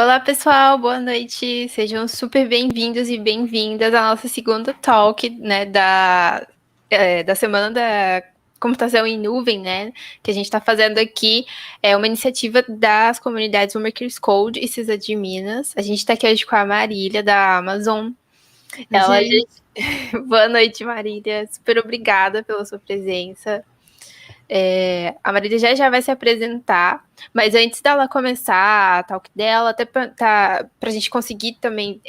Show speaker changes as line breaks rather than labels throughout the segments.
Olá, pessoal, boa noite. Sejam super bem-vindos e bem-vindas à nossa segunda talk, né, da semana da computação em nuvem, né, que a gente está fazendo aqui. É uma iniciativa das comunidades Makers Code e Sysadminas. A gente está aqui hoje com a Marília, da Amazon. Boa noite, Marília. Super obrigada pela sua presença. A Marília já vai se apresentar, mas antes dela começar a talk dela, até pra gente conseguir também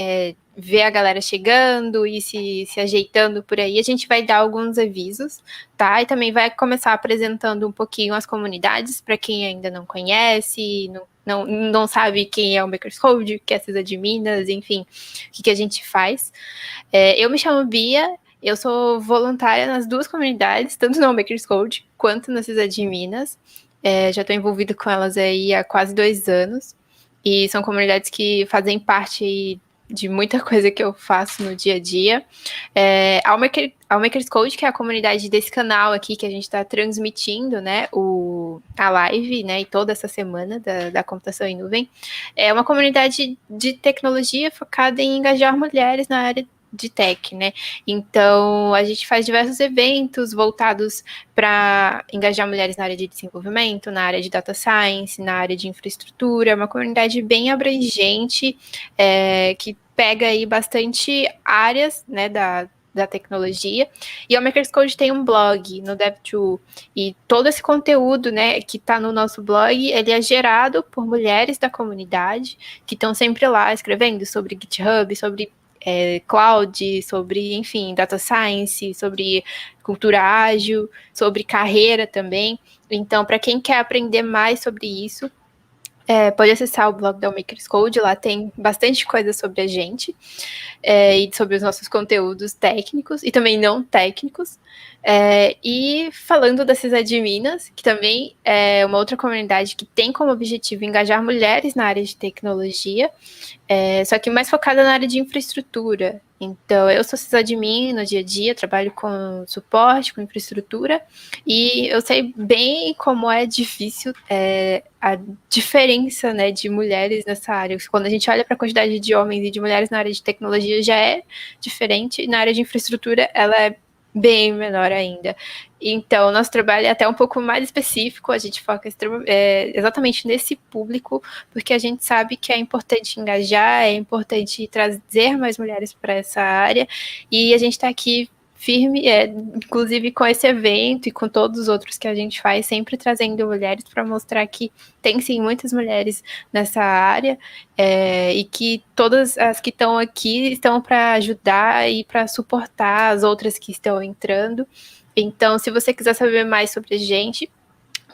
ver a galera chegando e se ajeitando por aí, a gente vai dar alguns avisos, tá? E também vai começar apresentando um pouquinho as comunidades, para quem ainda não conhece, não sabe quem é o Makers Code, o que é Sysadminas, enfim, o que a gente faz. Eu me chamo Bia. Eu sou voluntária nas duas comunidades, tanto no Makers Code quanto na Sysadminas. Já estou envolvida com elas aí há quase 2 anos. E são comunidades que fazem parte aí de muita coisa que eu faço no dia a dia. A Makers Code, que é a comunidade desse canal aqui que a gente está transmitindo, né, a live, né, e toda essa semana da computação em nuvem, é uma comunidade de tecnologia focada em engajar mulheres na área de tech, né? Então, a gente faz diversos eventos voltados para engajar mulheres na área de desenvolvimento, na área de data science, na área de infraestrutura. É uma comunidade bem abrangente, que pega aí bastante áreas, né, da tecnologia. E o Makers Code tem um blog no Dev2, e todo esse conteúdo, né, que está no nosso blog, ele é gerado por mulheres da comunidade, que estão sempre lá escrevendo sobre GitHub, sobre cloud, sobre, enfim, data science, sobre cultura ágil, sobre carreira também. Então, para quem quer aprender mais sobre isso, pode acessar o blog da Makers Code, lá tem bastante coisa sobre a gente, e sobre os nossos conteúdos técnicos e também não técnicos. E falando das Sysadminas, que também é uma outra comunidade que tem como objetivo engajar mulheres na área de tecnologia, só que mais focada na área de infraestrutura. Então, eu sou sysadmin no dia a dia, trabalho com suporte, com infraestrutura, e eu sei bem como é difícil a diferença, né, de mulheres nessa área. Quando a gente olha para a quantidade de homens e de mulheres na área de tecnologia, já é diferente, e na área de infraestrutura, ela é bem menor ainda. Então, nosso trabalho é até um pouco mais específico, a gente foca exatamente nesse público, porque a gente sabe que é importante engajar, é importante trazer mais mulheres para essa área, e a gente está aqui firme, inclusive com esse evento e com todos os outros que a gente faz, sempre trazendo mulheres para mostrar que tem sim muitas mulheres nessa área, e que todas as que estão aqui estão para ajudar e para suportar as outras que estão entrando. Então, se você quiser saber mais sobre a gente,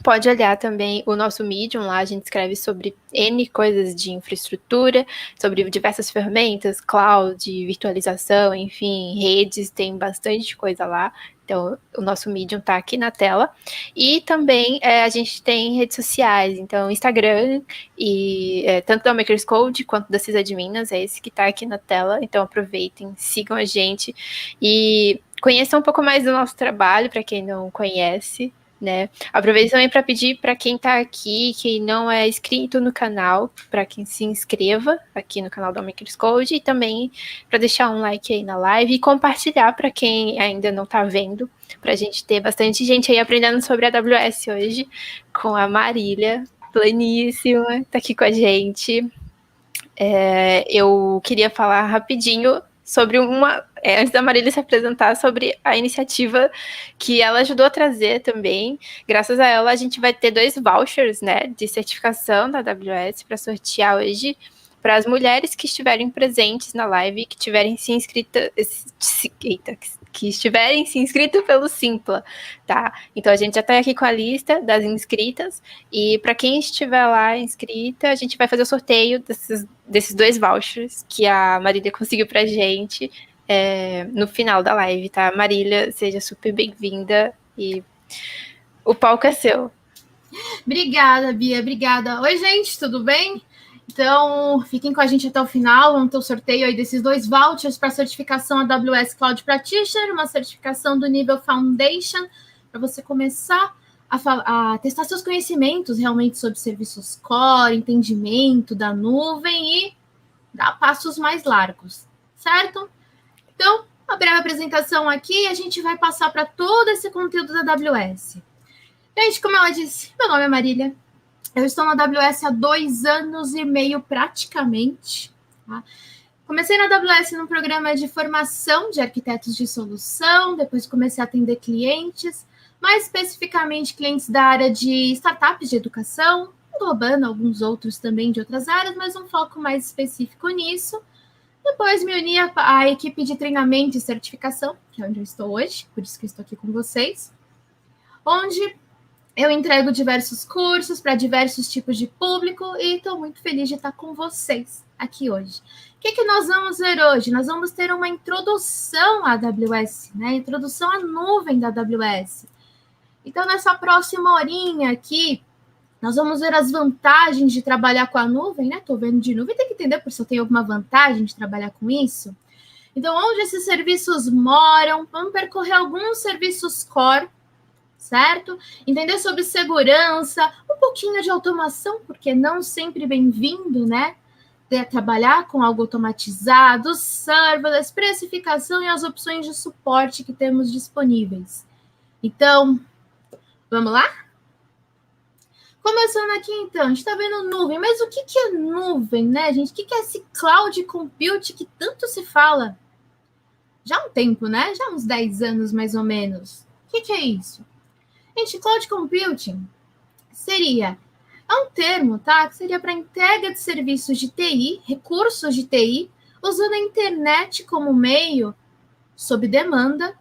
pode olhar também o nosso Medium, lá a gente escreve sobre N coisas de infraestrutura, sobre diversas ferramentas, cloud, virtualização, enfim, redes, tem bastante coisa lá. Então, o nosso Medium está aqui na tela. E também a gente tem redes sociais, então Instagram, e tanto da Makers Code quanto da Sysadminas, é esse que está aqui na tela. Então, aproveitem, sigam a gente e conheçam um pouco mais do nosso trabalho, para quem não conhece, né? Aproveito também para pedir para quem está aqui, que não é inscrito no canal, para quem se inscreva aqui no canal da Makers Code, e também para deixar um like aí na live e compartilhar para quem ainda não está vendo, para a gente ter bastante gente aí aprendendo sobre a AWS hoje, com a Marília, pleníssima, está aqui com a gente. Eu queria falar rapidinho sobre antes da Marília se apresentar, sobre a iniciativa que ela ajudou a trazer também. Graças a ela, a gente vai ter 2 vouchers, né, de certificação da AWS para sortear hoje para as mulheres que estiverem presentes na live, que tiverem se inscrito, que estiverem se inscrito pelo Simpla, tá? Então, a gente já está aqui com a lista das inscritas, e para quem estiver lá inscrita, a gente vai fazer o sorteio desses 2 vouchers que a Marília conseguiu para a gente no final da live, tá? Marília, seja super bem-vinda e o palco é seu.
Obrigada, Bia, obrigada. Oi, gente, tudo bem? Então, fiquem com a gente até o final, vamos ter o sorteio aí desses 2 vouchers para certificação AWS Cloud Practitioner, uma certificação do nível Foundation, para você começar a testar seus conhecimentos realmente sobre serviços core, entendimento da nuvem e dar passos mais largos, certo? Então, uma breve apresentação aqui, a gente vai passar para todo esse conteúdo da AWS. Gente, como ela disse, meu nome é Marília, eu estou na AWS há 2 anos e meio praticamente, tá? Comecei na AWS num programa de formação de arquitetos de solução, depois comecei a atender clientes, mais especificamente clientes da área de startups de educação, englobando alguns outros também de outras áreas, mas um foco mais específico nisso. Depois me uni à equipe de treinamento e certificação, que é onde eu estou hoje, por isso que eu estou aqui com vocês, onde eu entrego diversos cursos para diversos tipos de público e estou muito feliz de estar com vocês aqui hoje. O que nós vamos ver hoje? Nós vamos ter uma introdução à AWS, né? Introdução à nuvem da AWS. Então, nessa próxima horinha aqui, nós vamos ver as vantagens de trabalhar com a nuvem, né? Estou vendo de nuvem, tem que entender se eu tenho alguma vantagem de trabalhar com isso. Então, onde esses serviços moram, vamos percorrer alguns serviços core, certo? Entender sobre segurança, um pouquinho de automação, porque não sempre bem-vindo, né? De trabalhar com algo automatizado, serverless, precificação e as opções de suporte que temos disponíveis. Então, vamos lá? Começando aqui, então, a gente está vendo nuvem, mas o que é nuvem, né, gente? O que é esse cloud compute que tanto se fala? Já há um tempo, né? Já há uns 10 anos, mais ou menos. O que é isso? Gente, cloud computing é um termo, tá? Que seria para entrega de serviços de TI, recursos de TI, usando a internet como meio, sob demanda,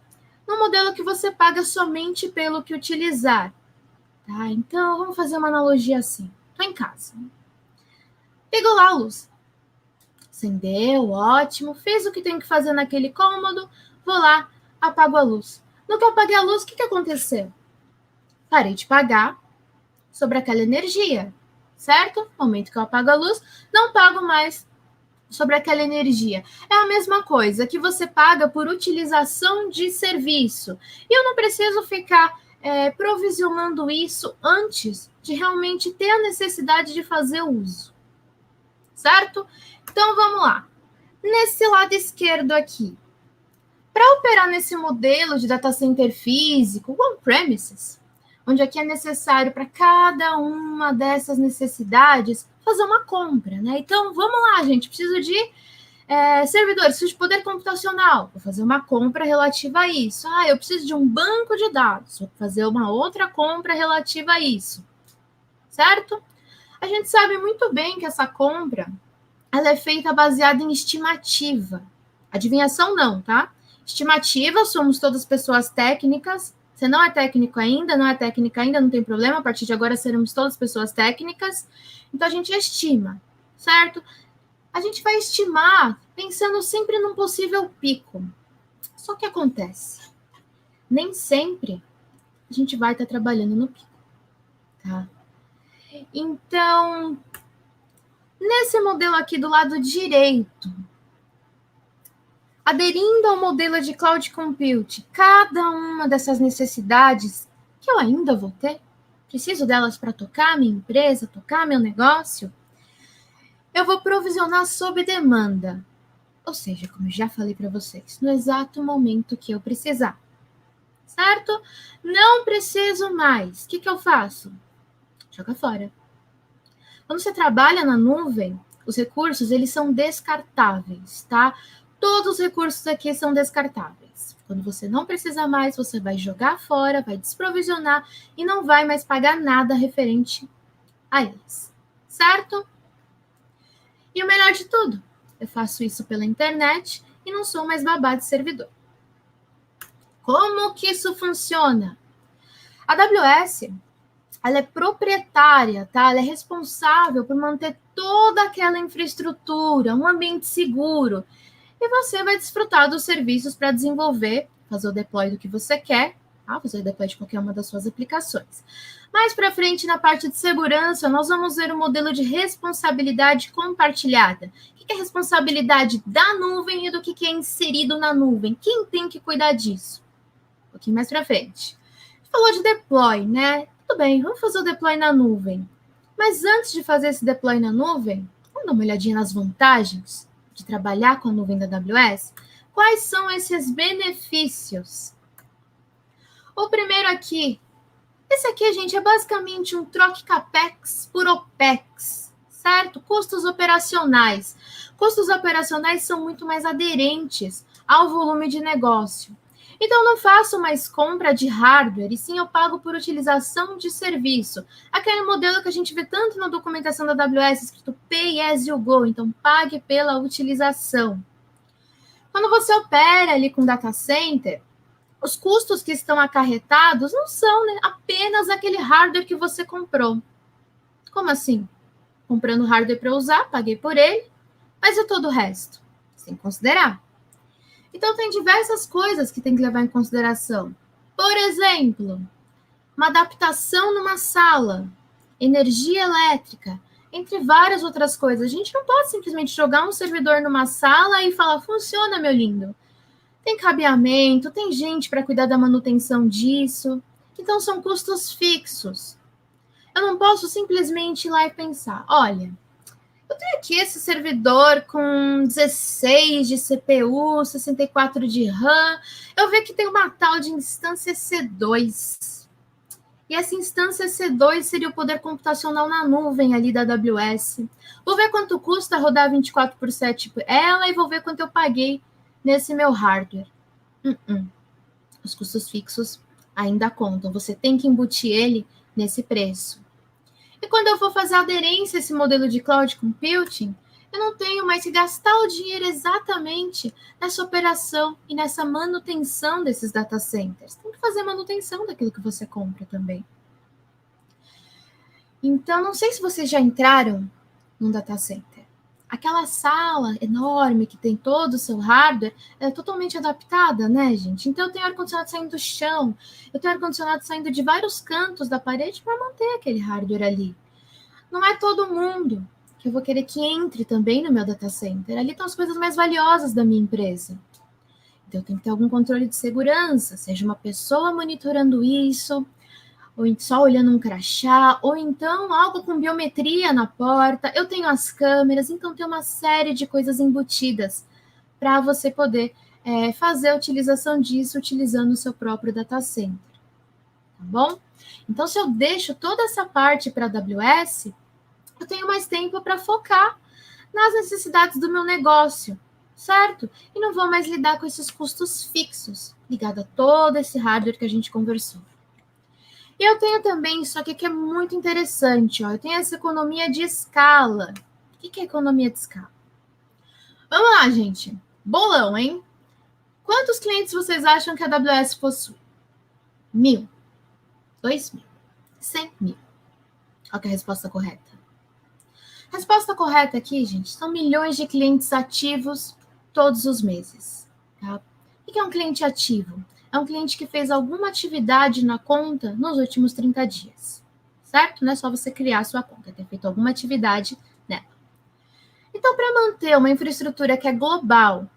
no modelo que você paga somente pelo que utilizar. Tá? Então, vamos fazer uma analogia assim. Estou em casa. Pegou lá a luz. Acendeu, ótimo. Fez o que tem que fazer naquele cômodo. Vou lá, apago a luz. No que eu apaguei a luz, o que aconteceu? Parei de pagar sobre aquela energia, certo? No momento que eu apago a luz, não pago mais sobre aquela energia. É a mesma coisa que você paga por utilização de serviço. E eu não preciso ficar provisionando isso antes de realmente ter a necessidade de fazer uso, certo? Então, vamos lá. Nesse lado esquerdo aqui, para operar nesse modelo de data center físico, on-premises, onde aqui é necessário para cada uma dessas necessidades fazer uma compra, né? Então, vamos lá, gente, preciso de servidores, preciso de poder computacional, vou fazer uma compra relativa a isso. Eu preciso de um banco de dados, vou fazer uma outra compra relativa a isso, certo? A gente sabe muito bem que essa compra, ela é feita baseada em estimativa. Adivinhação não, tá? Estimativa, somos todas pessoas técnicas. Você não é técnico ainda, não é técnica ainda, não tem problema. A partir de agora seremos todas pessoas técnicas. Então, a gente estima, certo? A gente vai estimar pensando sempre num possível pico. Só que acontece, nem sempre a gente vai estar trabalhando no pico, tá? Então, nesse modelo aqui do lado direito, aderindo ao modelo de cloud compute, cada uma dessas necessidades que eu ainda vou ter, preciso delas para tocar minha empresa, tocar meu negócio, eu vou provisionar sob demanda. Ou seja, como eu já falei para vocês, no exato momento que eu precisar. Certo? Não preciso mais. O que eu faço? Joga fora. Quando você trabalha na nuvem, os recursos, eles são descartáveis, tá? Todos os recursos aqui são descartáveis. Quando você não precisa mais, você vai jogar fora, vai desprovisionar e não vai mais pagar nada referente a eles. Certo? E o melhor de tudo, eu faço isso pela internet e não sou mais babá de servidor. Como que isso funciona? A AWS, ela é proprietária, tá? Ela é responsável por manter toda aquela infraestrutura, um ambiente seguro. E você vai desfrutar dos serviços para desenvolver, fazer o deploy do que você quer, tá? Fazer o deploy de qualquer uma das suas aplicações. Mais para frente, na parte de segurança, nós vamos ver o modelo de responsabilidade compartilhada. O que é responsabilidade da nuvem e do que é inserido na nuvem? Quem tem que cuidar disso? Um pouquinho mais para frente. A gente falou de deploy, né? Tudo bem, vamos fazer o deploy na nuvem. Mas antes de fazer esse deploy na nuvem, vamos dar uma olhadinha nas vantagens de trabalhar com a nuvem da AWS? Quais são esses benefícios? O primeiro aqui, esse aqui, gente, é basicamente um troque CAPEX por OPEX, certo? Custos operacionais. Custos operacionais são muito mais aderentes ao volume de negócio. Então, eu não faço mais compra de hardware, e sim eu pago por utilização de serviço. Aquele modelo que a gente vê tanto na documentação da AWS, escrito Pay as you go, então pague pela utilização. Quando você opera ali com data center, os custos que estão acarretados não são, né, apenas aquele hardware que você comprou. Como assim? Comprando hardware para usar, paguei por ele, mas e todo o resto? Sem considerar. Então, tem diversas coisas que tem que levar em consideração. Por exemplo, uma adaptação numa sala, energia elétrica, entre várias outras coisas. A gente não pode simplesmente jogar um servidor numa sala e falar, funciona, meu lindo. Tem cabeamento, tem gente para cuidar da manutenção disso. Então, são custos fixos. Eu não posso simplesmente ir lá e pensar, olha, eu tenho aqui esse servidor com 16 de CPU, 64 de RAM. Eu vejo que tem uma tal de instância C2. E essa instância C2 seria o poder computacional na nuvem ali da AWS. Vou ver quanto custa rodar 24/7 ela e vou ver quanto eu paguei nesse meu hardware. Os custos fixos ainda contam. Você tem que embutir ele nesse preço. E quando eu for fazer aderência a esse modelo de cloud computing, eu não tenho mais que gastar o dinheiro exatamente nessa operação e nessa manutenção desses data centers. Tem que fazer manutenção daquilo que você compra também. Então, não sei se vocês já entraram num data center. Aquela sala enorme que tem todo o seu hardware é totalmente adaptada, né, gente? Então, eu tenho ar-condicionado saindo do chão, eu tenho ar-condicionado saindo de vários cantos da parede para manter aquele hardware ali. Não é todo mundo que eu vou querer que entre também no meu data center. Ali estão as coisas mais valiosas da minha empresa. Então, eu tenho que ter algum controle de segurança, seja uma pessoa monitorando isso, ou só olhando um crachá, ou então algo com biometria na porta. Eu tenho as câmeras, então tem uma série de coisas embutidas para você poder fazer a utilização disso utilizando o seu próprio data center. Tá bom? Então, se eu deixo toda essa parte para a AWS, eu tenho mais tempo para focar nas necessidades do meu negócio, certo? E não vou mais lidar com esses custos fixos, ligado a todo esse hardware que a gente conversou. E eu tenho também isso aqui que é muito interessante, ó. Eu tenho essa economia de escala. O que é economia de escala? Vamos lá, gente. Bolão, hein? Quantos clientes vocês acham que a AWS possui? 1.000. 2.000. 100.000. Qual que é a resposta correta? A resposta correta aqui, gente, são milhões de clientes ativos todos os meses. Tá? O que é um cliente ativo? É um cliente que fez alguma atividade na conta nos últimos 30 dias. Certo? Não é só você criar a sua conta, é ter feito alguma atividade nela. Então, para manter uma infraestrutura que é global,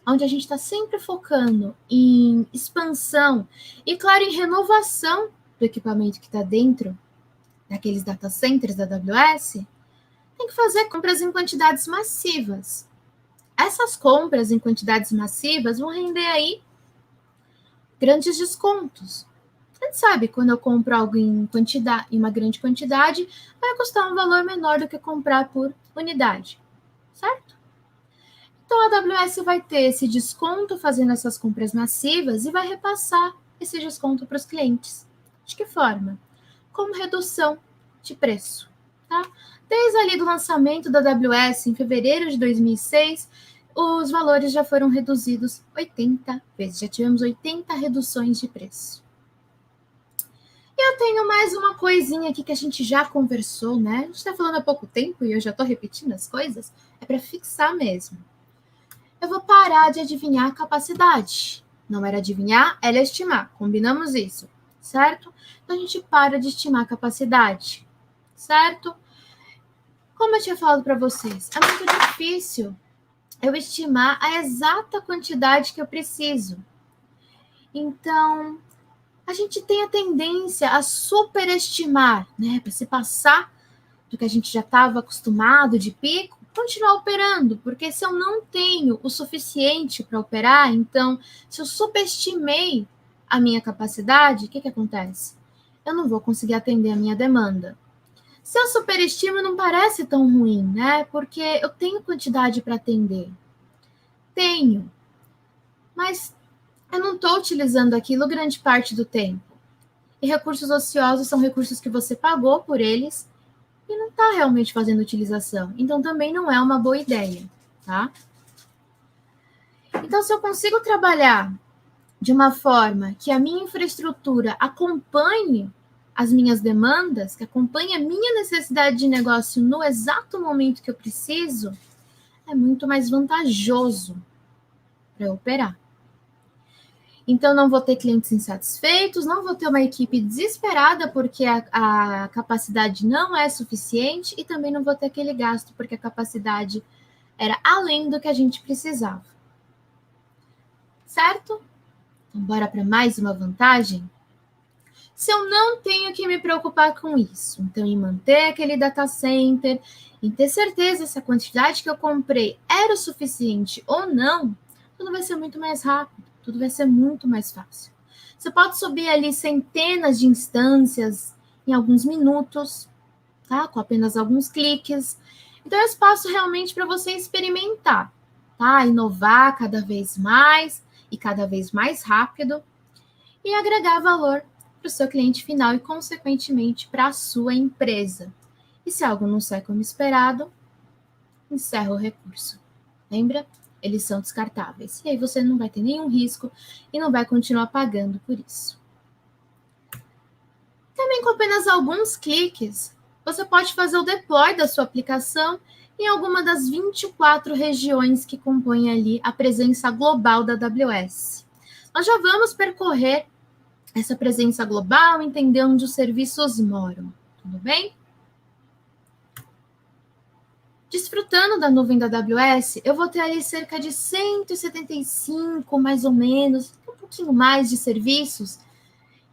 onde a gente está sempre focando em expansão e, claro, em renovação do equipamento que está dentro daqueles data centers da AWS, tem que fazer compras em quantidades massivas. Essas compras em quantidades massivas vão render aí grandes descontos. A gente sabe, quando eu compro algo em uma grande quantidade, vai custar um valor menor do que comprar por unidade, certo? Então, a AWS vai ter esse desconto fazendo essas compras massivas e vai repassar esse desconto para os clientes. De que forma? Como redução de preço, tá? Desde ali do lançamento da AWS em fevereiro de 2006, os valores já foram reduzidos 80 vezes. Já tivemos 80 reduções de preço. E eu tenho mais uma coisinha aqui que a gente já conversou, né? A gente está falando há pouco tempo e eu já estou repetindo as coisas. É para fixar mesmo. Eu vou parar de adivinhar a capacidade. Não era adivinhar, era estimar. Combinamos isso, certo? Então, a gente para de estimar a capacidade, certo? Como eu tinha falado para vocês, é muito difícil eu estimar a exata quantidade que eu preciso. Então, a gente tem a tendência a superestimar, né? Para se passar do que a gente já estava acostumado de pico, continuar operando, porque se eu não tenho o suficiente para operar, então, se eu subestimei a minha capacidade, o que acontece? Eu não vou conseguir atender a minha demanda. Se eu superestimo, não parece tão ruim, né? Porque eu tenho quantidade para atender. Tenho. Mas eu não estou utilizando aquilo grande parte do tempo. E recursos ociosos são recursos que você pagou por eles e não está realmente fazendo utilização. Então, também não é uma boa ideia, tá? Então, se eu consigo trabalhar de uma forma que a minha infraestrutura acompanhe as minhas demandas, que acompanhe a minha necessidade de negócio no exato momento que eu preciso, é muito mais vantajoso para eu operar. Então, não vou ter clientes insatisfeitos, não vou ter uma equipe desesperada porque a capacidade não é suficiente e também não vou ter aquele gasto porque a capacidade era além do que a gente precisava. Certo? Então, bora para mais uma vantagem? Se eu não tenho que me preocupar com isso, então em manter aquele data center, em ter certeza se a quantidade que eu comprei era o suficiente ou não, tudo vai ser muito mais rápido, tudo vai ser muito mais fácil. Você pode subir ali centenas de instâncias em alguns minutos, tá? Com apenas alguns cliques. Então é espaço realmente para você experimentar, tá? Inovar cada vez mais e cada vez mais rápido e agregar valor para o seu cliente final e, consequentemente, para a sua empresa. E se algo não sai como esperado, encerra o recurso. Lembra? Eles são descartáveis. E aí você não vai ter nenhum risco e não vai continuar pagando por isso. Também com apenas alguns cliques, você pode fazer o deploy da sua aplicação em alguma das 24 regiões que compõem ali a presença global da AWS. Nós já vamos percorrer essa presença global, entender onde os serviços moram. Tudo bem? Desfrutando da nuvem da AWS, eu vou ter ali cerca de 175, mais ou menos, um pouquinho mais de serviços.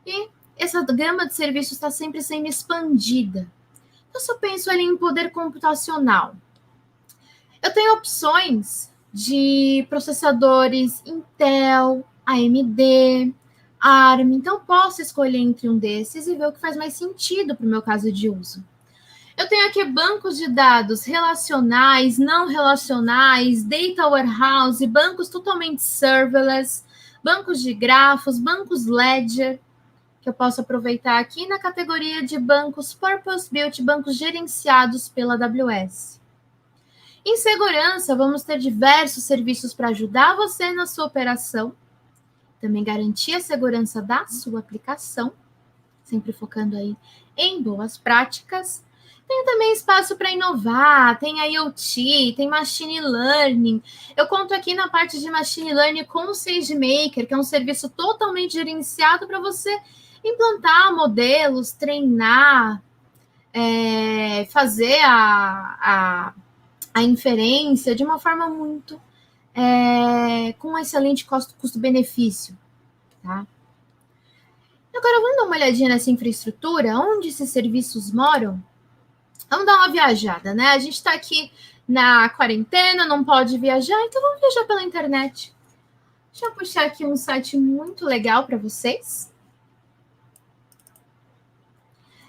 E essa gama de serviços está sempre sendo expandida. Então, se eu penso ali em poder computacional, eu tenho opções de processadores Intel, AMD, ARM, então posso escolher entre um desses e ver o que faz mais sentido para o meu caso de uso. Eu tenho aqui bancos de dados relacionais, não relacionais, data warehouse, bancos totalmente serverless, bancos de grafos, bancos ledger, que eu posso aproveitar aqui na categoria de bancos purpose-built, bancos gerenciados pela AWS. Em segurança, vamos ter diversos serviços para ajudar você na sua operação, também garantir a segurança da sua aplicação, sempre focando aí em boas práticas. Tem também espaço para inovar, tem IoT, tem Machine Learning. Eu conto aqui na parte de Machine Learning com o SageMaker, que é um serviço totalmente gerenciado para você implantar modelos, treinar, fazer a inferência de uma forma muito com um excelente custo-benefício. Tá? Agora, vamos dar uma olhadinha nessa infraestrutura, onde esses serviços moram? Vamos dar uma viajada, né? A gente está aqui na quarentena, não pode viajar, então vamos viajar pela internet. Deixa eu puxar aqui um site muito legal para vocês.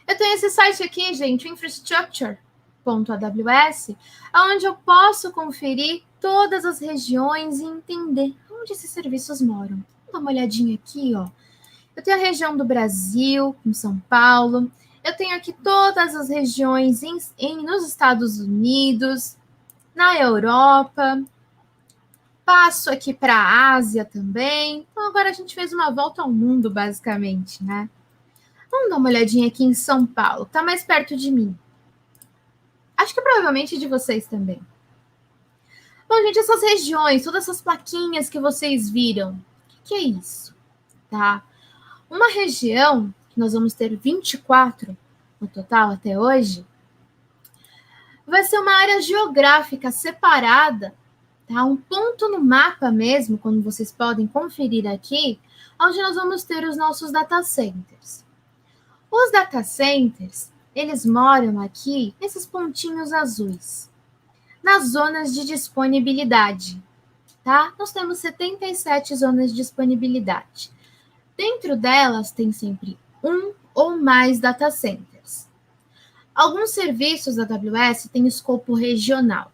Eu tenho esse site aqui, gente, infrastructure.aws, onde eu posso conferir todas as regiões e entender onde esses serviços moram. Vamos dar uma olhadinha aqui, ó. Eu tenho a região do Brasil, em São Paulo. Eu tenho aqui todas as regiões nos Estados Unidos, na Europa. Passo aqui para a Ásia também. Então, agora a gente fez uma volta ao mundo, basicamente, né? Vamos dar uma olhadinha aqui em São Paulo, que está mais perto de mim. Acho que provavelmente de vocês também. Bom, gente, essas regiões, todas essas plaquinhas que vocês viram, o que é isso? Tá? Uma região, que nós vamos ter 24 no total até hoje, vai ser uma área geográfica separada, tá? Um ponto no mapa mesmo, como vocês podem conferir aqui, onde nós vamos ter os nossos data centers. Os data centers, eles moram aqui, nesses pontinhos azuis, nas zonas de disponibilidade, tá? Nós temos 77 zonas de disponibilidade. Dentro delas tem sempre um ou mais data centers. Alguns serviços da AWS têm escopo regional.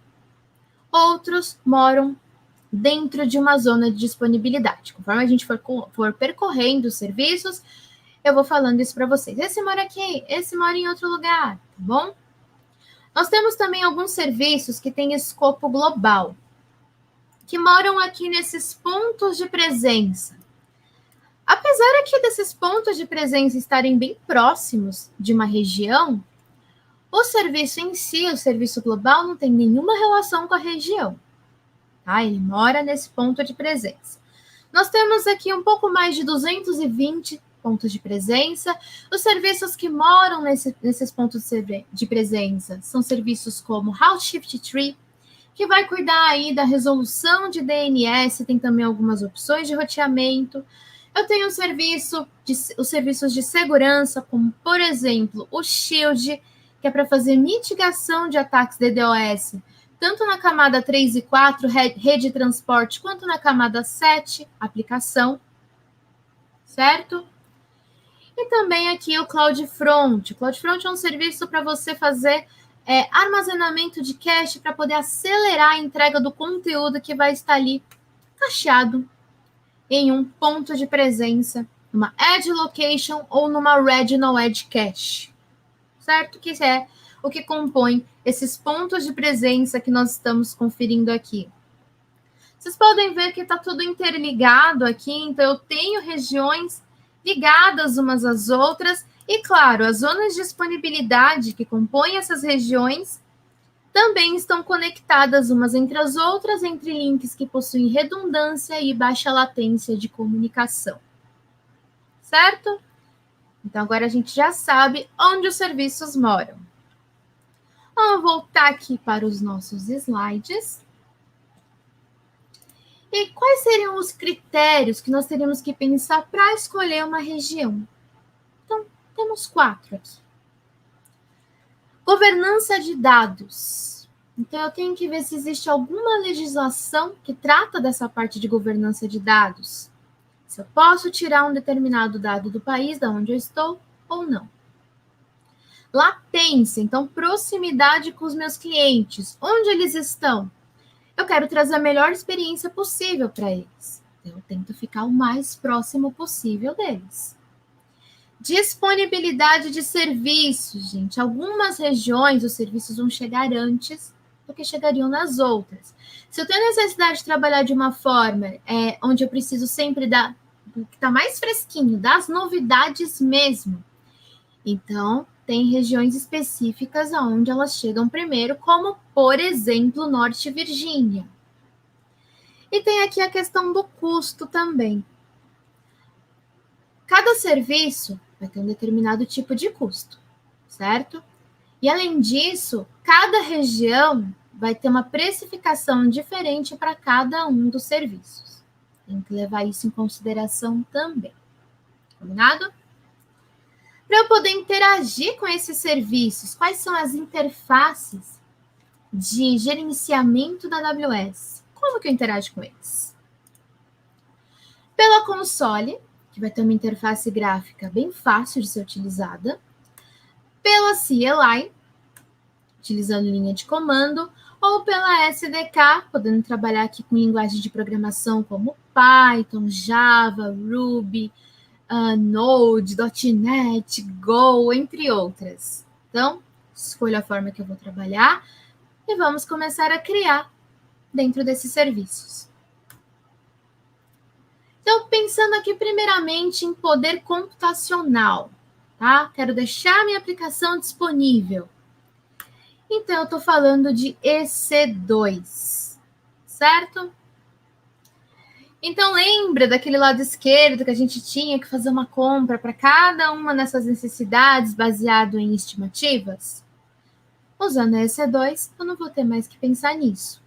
Outros moram dentro de uma zona de disponibilidade. Conforme a gente for percorrendo os serviços, eu vou falando isso para vocês. Esse mora aqui, esse mora em outro lugar, tá bom? Nós temos também alguns serviços que têm escopo global, que moram aqui nesses pontos de presença. Apesar aqui desses pontos de presença estarem bem próximos de uma região, o serviço em si, o serviço global, não tem nenhuma relação com a região. Tá? Ele mora nesse ponto de presença. Nós temos aqui um pouco mais de 220 pontos de presença. Os serviços que moram nesses pontos de presença são serviços como Route Shift Tree, que vai cuidar aí da resolução de DNS, tem também algumas opções de roteamento. Eu tenho os serviços de segurança, como, por exemplo, o Shield, que é para fazer mitigação de ataques DDoS, tanto na camada 3 e 4, rede de transporte, quanto na camada 7, aplicação, certo? E também aqui o CloudFront. O CloudFront é um serviço para você fazer armazenamento de cache para poder acelerar a entrega do conteúdo que vai estar ali cacheado em um ponto de presença, numa Edge Location ou numa Regional Edge Cache, certo? Que é o que compõe esses pontos de presença que nós estamos conferindo aqui. Vocês podem ver que está tudo interligado aqui, então eu tenho regiões ligadas umas às outras, e claro, as zonas de disponibilidade que compõem essas regiões também estão conectadas umas entre as outras, entre links que possuem redundância e baixa latência de comunicação. Certo? Então, agora a gente já sabe onde os serviços moram. Vamos voltar aqui para os nossos slides. E quais seriam os critérios que nós teríamos que pensar para escolher uma região? Então, temos 4 aqui. Governança de dados. Então, eu tenho que ver se existe alguma legislação que trata dessa parte de governança de dados. Se eu posso tirar um determinado dado do país, da onde eu estou, ou não. Latência, então, proximidade com os meus clientes. Onde eles estão? Eu quero trazer a melhor experiência possível para eles. Eu tento ficar o mais próximo possível deles. Disponibilidade de serviços, gente. Algumas regiões os serviços vão chegar antes do que chegariam nas outras. Se eu tenho necessidade de trabalhar de uma forma onde eu preciso sempre do que está mais fresquinho, das novidades mesmo, então tem regiões específicas onde elas chegam primeiro, como, por exemplo, Norte Virgínia. E tem aqui a questão do custo também. Cada serviço vai ter um determinado tipo de custo, certo? E, além disso, cada região vai ter uma precificação diferente para cada um dos serviços. Tem que levar isso em consideração também. Combinado? Para eu poder interagir com esses serviços, quais são as interfaces de gerenciamento da AWS? Como que eu interajo com eles? Pela console, que vai ter uma interface gráfica bem fácil de ser utilizada. Pela CLI, utilizando linha de comando, ou pela SDK, podendo trabalhar aqui com linguagens de programação como Python, Java, Ruby, Node, .NET, Go, entre outras. Então, escolha a forma que eu vou trabalhar e vamos começar a criar dentro desses serviços. Então, pensando aqui primeiramente em poder computacional, tá? Quero deixar minha aplicação disponível. Então, eu estou falando de EC2, certo? Então, lembra daquele lado esquerdo que a gente tinha que fazer uma compra para cada uma dessas necessidades baseado em estimativas? Usando a EC2, eu não vou ter mais que pensar nisso.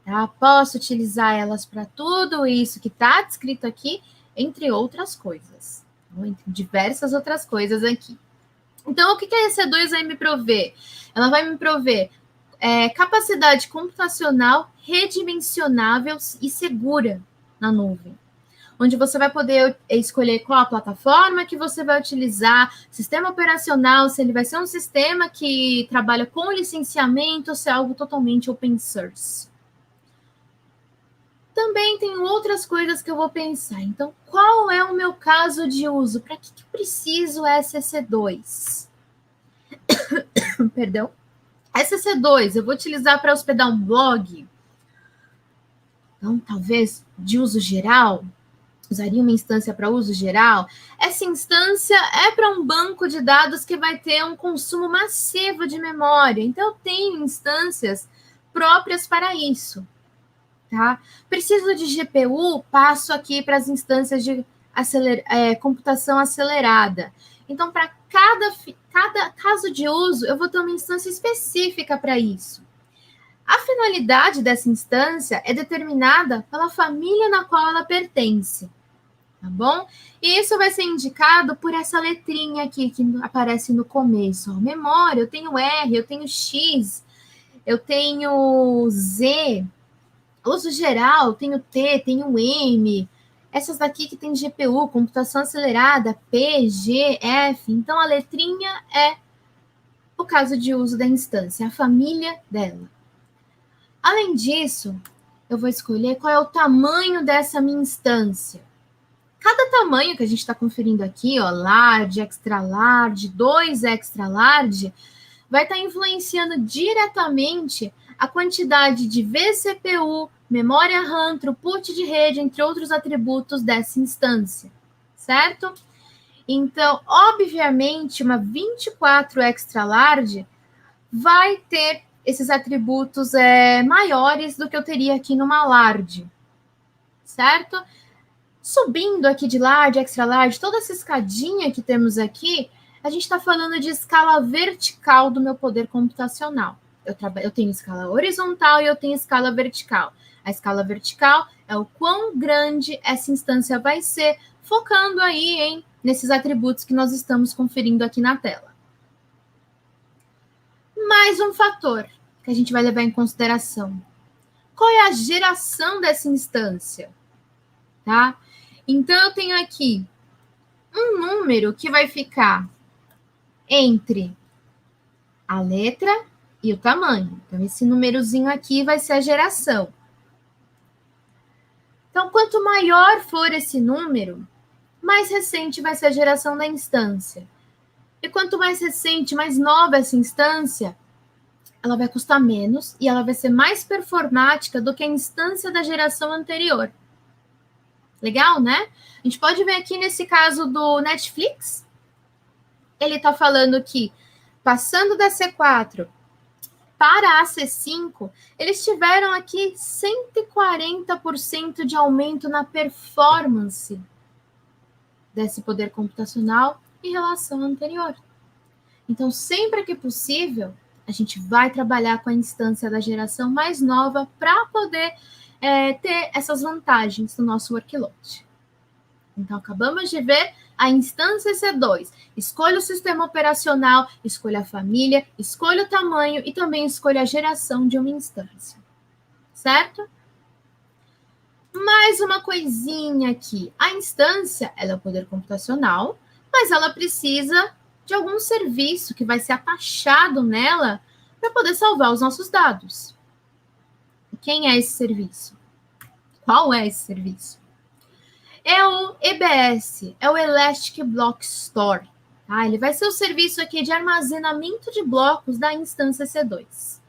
Tá? Posso utilizar elas para tudo isso que está descrito aqui, entre outras coisas. Entre diversas outras coisas aqui. Então, o que a EC2 vai me prover? Ela vai me prover capacidade computacional redimensionável e segura na nuvem, onde você vai poder escolher qual a plataforma que você vai utilizar, sistema operacional, se ele vai ser um sistema que trabalha com licenciamento ou se é algo totalmente open source. Também tem outras coisas que eu vou pensar. Então, qual é o meu caso de uso? Para que eu preciso SC2? Perdão. SC2 eu vou utilizar para hospedar um blog. Então, talvez de uso geral. Usaria uma instância para uso geral. Essa instância é para um banco de dados que vai ter um consumo massivo de memória. Então, eu tenho instâncias próprias para isso. Tá? Preciso de GPU, passo aqui para as instâncias de computação acelerada. Então, para cada caso de uso, eu vou ter uma instância específica para isso. A finalidade dessa instância é determinada pela família na qual ela pertence, tá bom? E isso vai ser indicado por essa letrinha aqui que aparece no começo. Ó, memória, eu tenho R, eu tenho X, eu tenho Z. Uso geral, tenho T, tenho M, essas daqui que tem GPU, computação acelerada, P, G, F. Então, a letrinha é o caso de uso da instância, a família dela. Além disso, eu vou escolher qual é o tamanho dessa minha instância. Cada tamanho que a gente está conferindo aqui, ó, large, extra large, 2 extra large, vai estar influenciando diretamente a quantidade de vCPU, memória RAM, throughput de rede, entre outros atributos dessa instância, certo? Então, obviamente, uma 24 extra large vai ter esses atributos maiores do que eu teria aqui numa large, certo? Subindo aqui de large, extra large, toda essa escadinha que temos aqui, a gente está falando de escala vertical do meu poder computacional. Eu tenho escala horizontal e eu tenho escala vertical. A escala vertical é o quão grande essa instância vai ser, focando aí nesses atributos que nós estamos conferindo aqui na tela. Mais um fator que a gente vai levar em consideração. Qual é a geração dessa instância? Tá? Então, eu tenho aqui um número que vai ficar entre a letra e o tamanho. Então, esse númerozinho aqui vai ser a geração. Então, quanto maior for esse número, mais recente vai ser a geração da instância. E quanto mais recente, mais nova essa instância, ela vai custar menos e ela vai ser mais performática do que a instância da geração anterior. Legal, né? A gente pode ver aqui nesse caso do Netflix, ele está falando que, passando da C4 para a C5, eles tiveram aqui 140% de aumento na performance desse poder computacional em relação ao anterior. Então, sempre que possível, a gente vai trabalhar com a instância da geração mais nova para poder ter essas vantagens no nosso workload. Então, acabamos de ver a instância C2. Escolha o sistema operacional, escolha a família, escolha o tamanho e também escolha a geração de uma instância. Certo? Mais uma coisinha aqui. A instância, ela é o poder computacional, mas ela precisa de algum serviço que vai ser atachado nela para poder salvar os nossos dados. Quem é esse serviço? Qual é esse serviço? É o EBS, é o Elastic Block Store. Tá? Ele vai ser o serviço aqui de armazenamento de blocos da instância C2.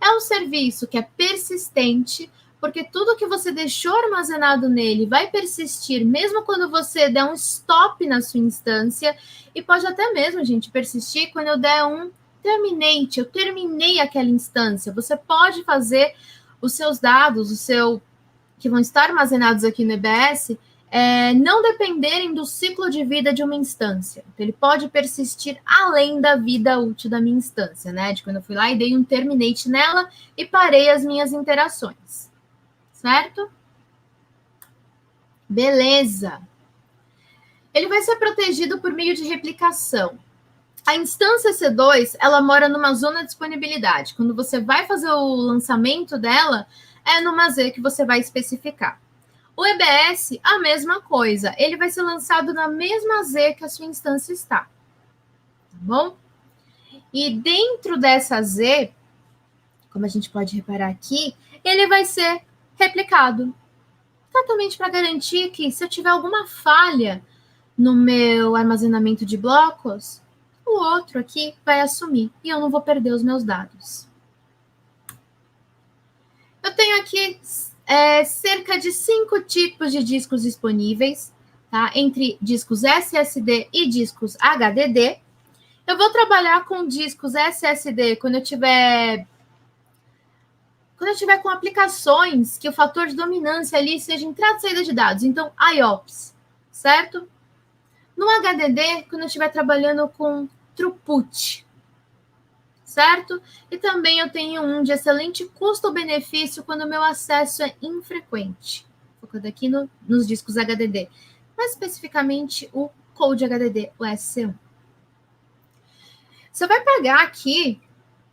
É um serviço que é persistente, porque tudo que você deixou armazenado nele vai persistir, mesmo quando você der um stop na sua instância, e pode até mesmo, gente, persistir quando eu der um terminate, eu terminei aquela instância. Você pode fazer os seus dados, que vão estar armazenados aqui no EBS, não dependerem do ciclo de vida de uma instância. Então, ele pode persistir além da vida útil da minha instância, né? De quando eu fui lá e dei um terminate nela e parei as minhas interações. Certo? Beleza. Ele vai ser protegido por meio de replicação. A instância C2, ela mora numa zona de disponibilidade. Quando você vai fazer o lançamento dela, é numa Z que você vai especificar. O EBS, a mesma coisa. Ele vai ser lançado na mesma Z que a sua instância está. Tá bom? E dentro dessa Z, como a gente pode reparar aqui, ele vai ser replicado. Exatamente para garantir que, se eu tiver alguma falha no meu armazenamento de blocos, o outro aqui vai assumir e eu não vou perder os meus dados. Eu tenho aqui cerca de 5 tipos de discos disponíveis, tá? Entre discos SSD e discos HDD. Eu vou trabalhar com discos SSD quando eu tiver com aplicações que o fator de dominância ali seja entrada e saída de dados, então IOPS, certo? No HDD, quando eu estiver trabalhando com throughput, certo? E também eu tenho um de excelente custo-benefício quando o meu acesso é infrequente. Focando aqui nos discos HDD, mais especificamente o Code HDD, o SC1. Você vai pagar aqui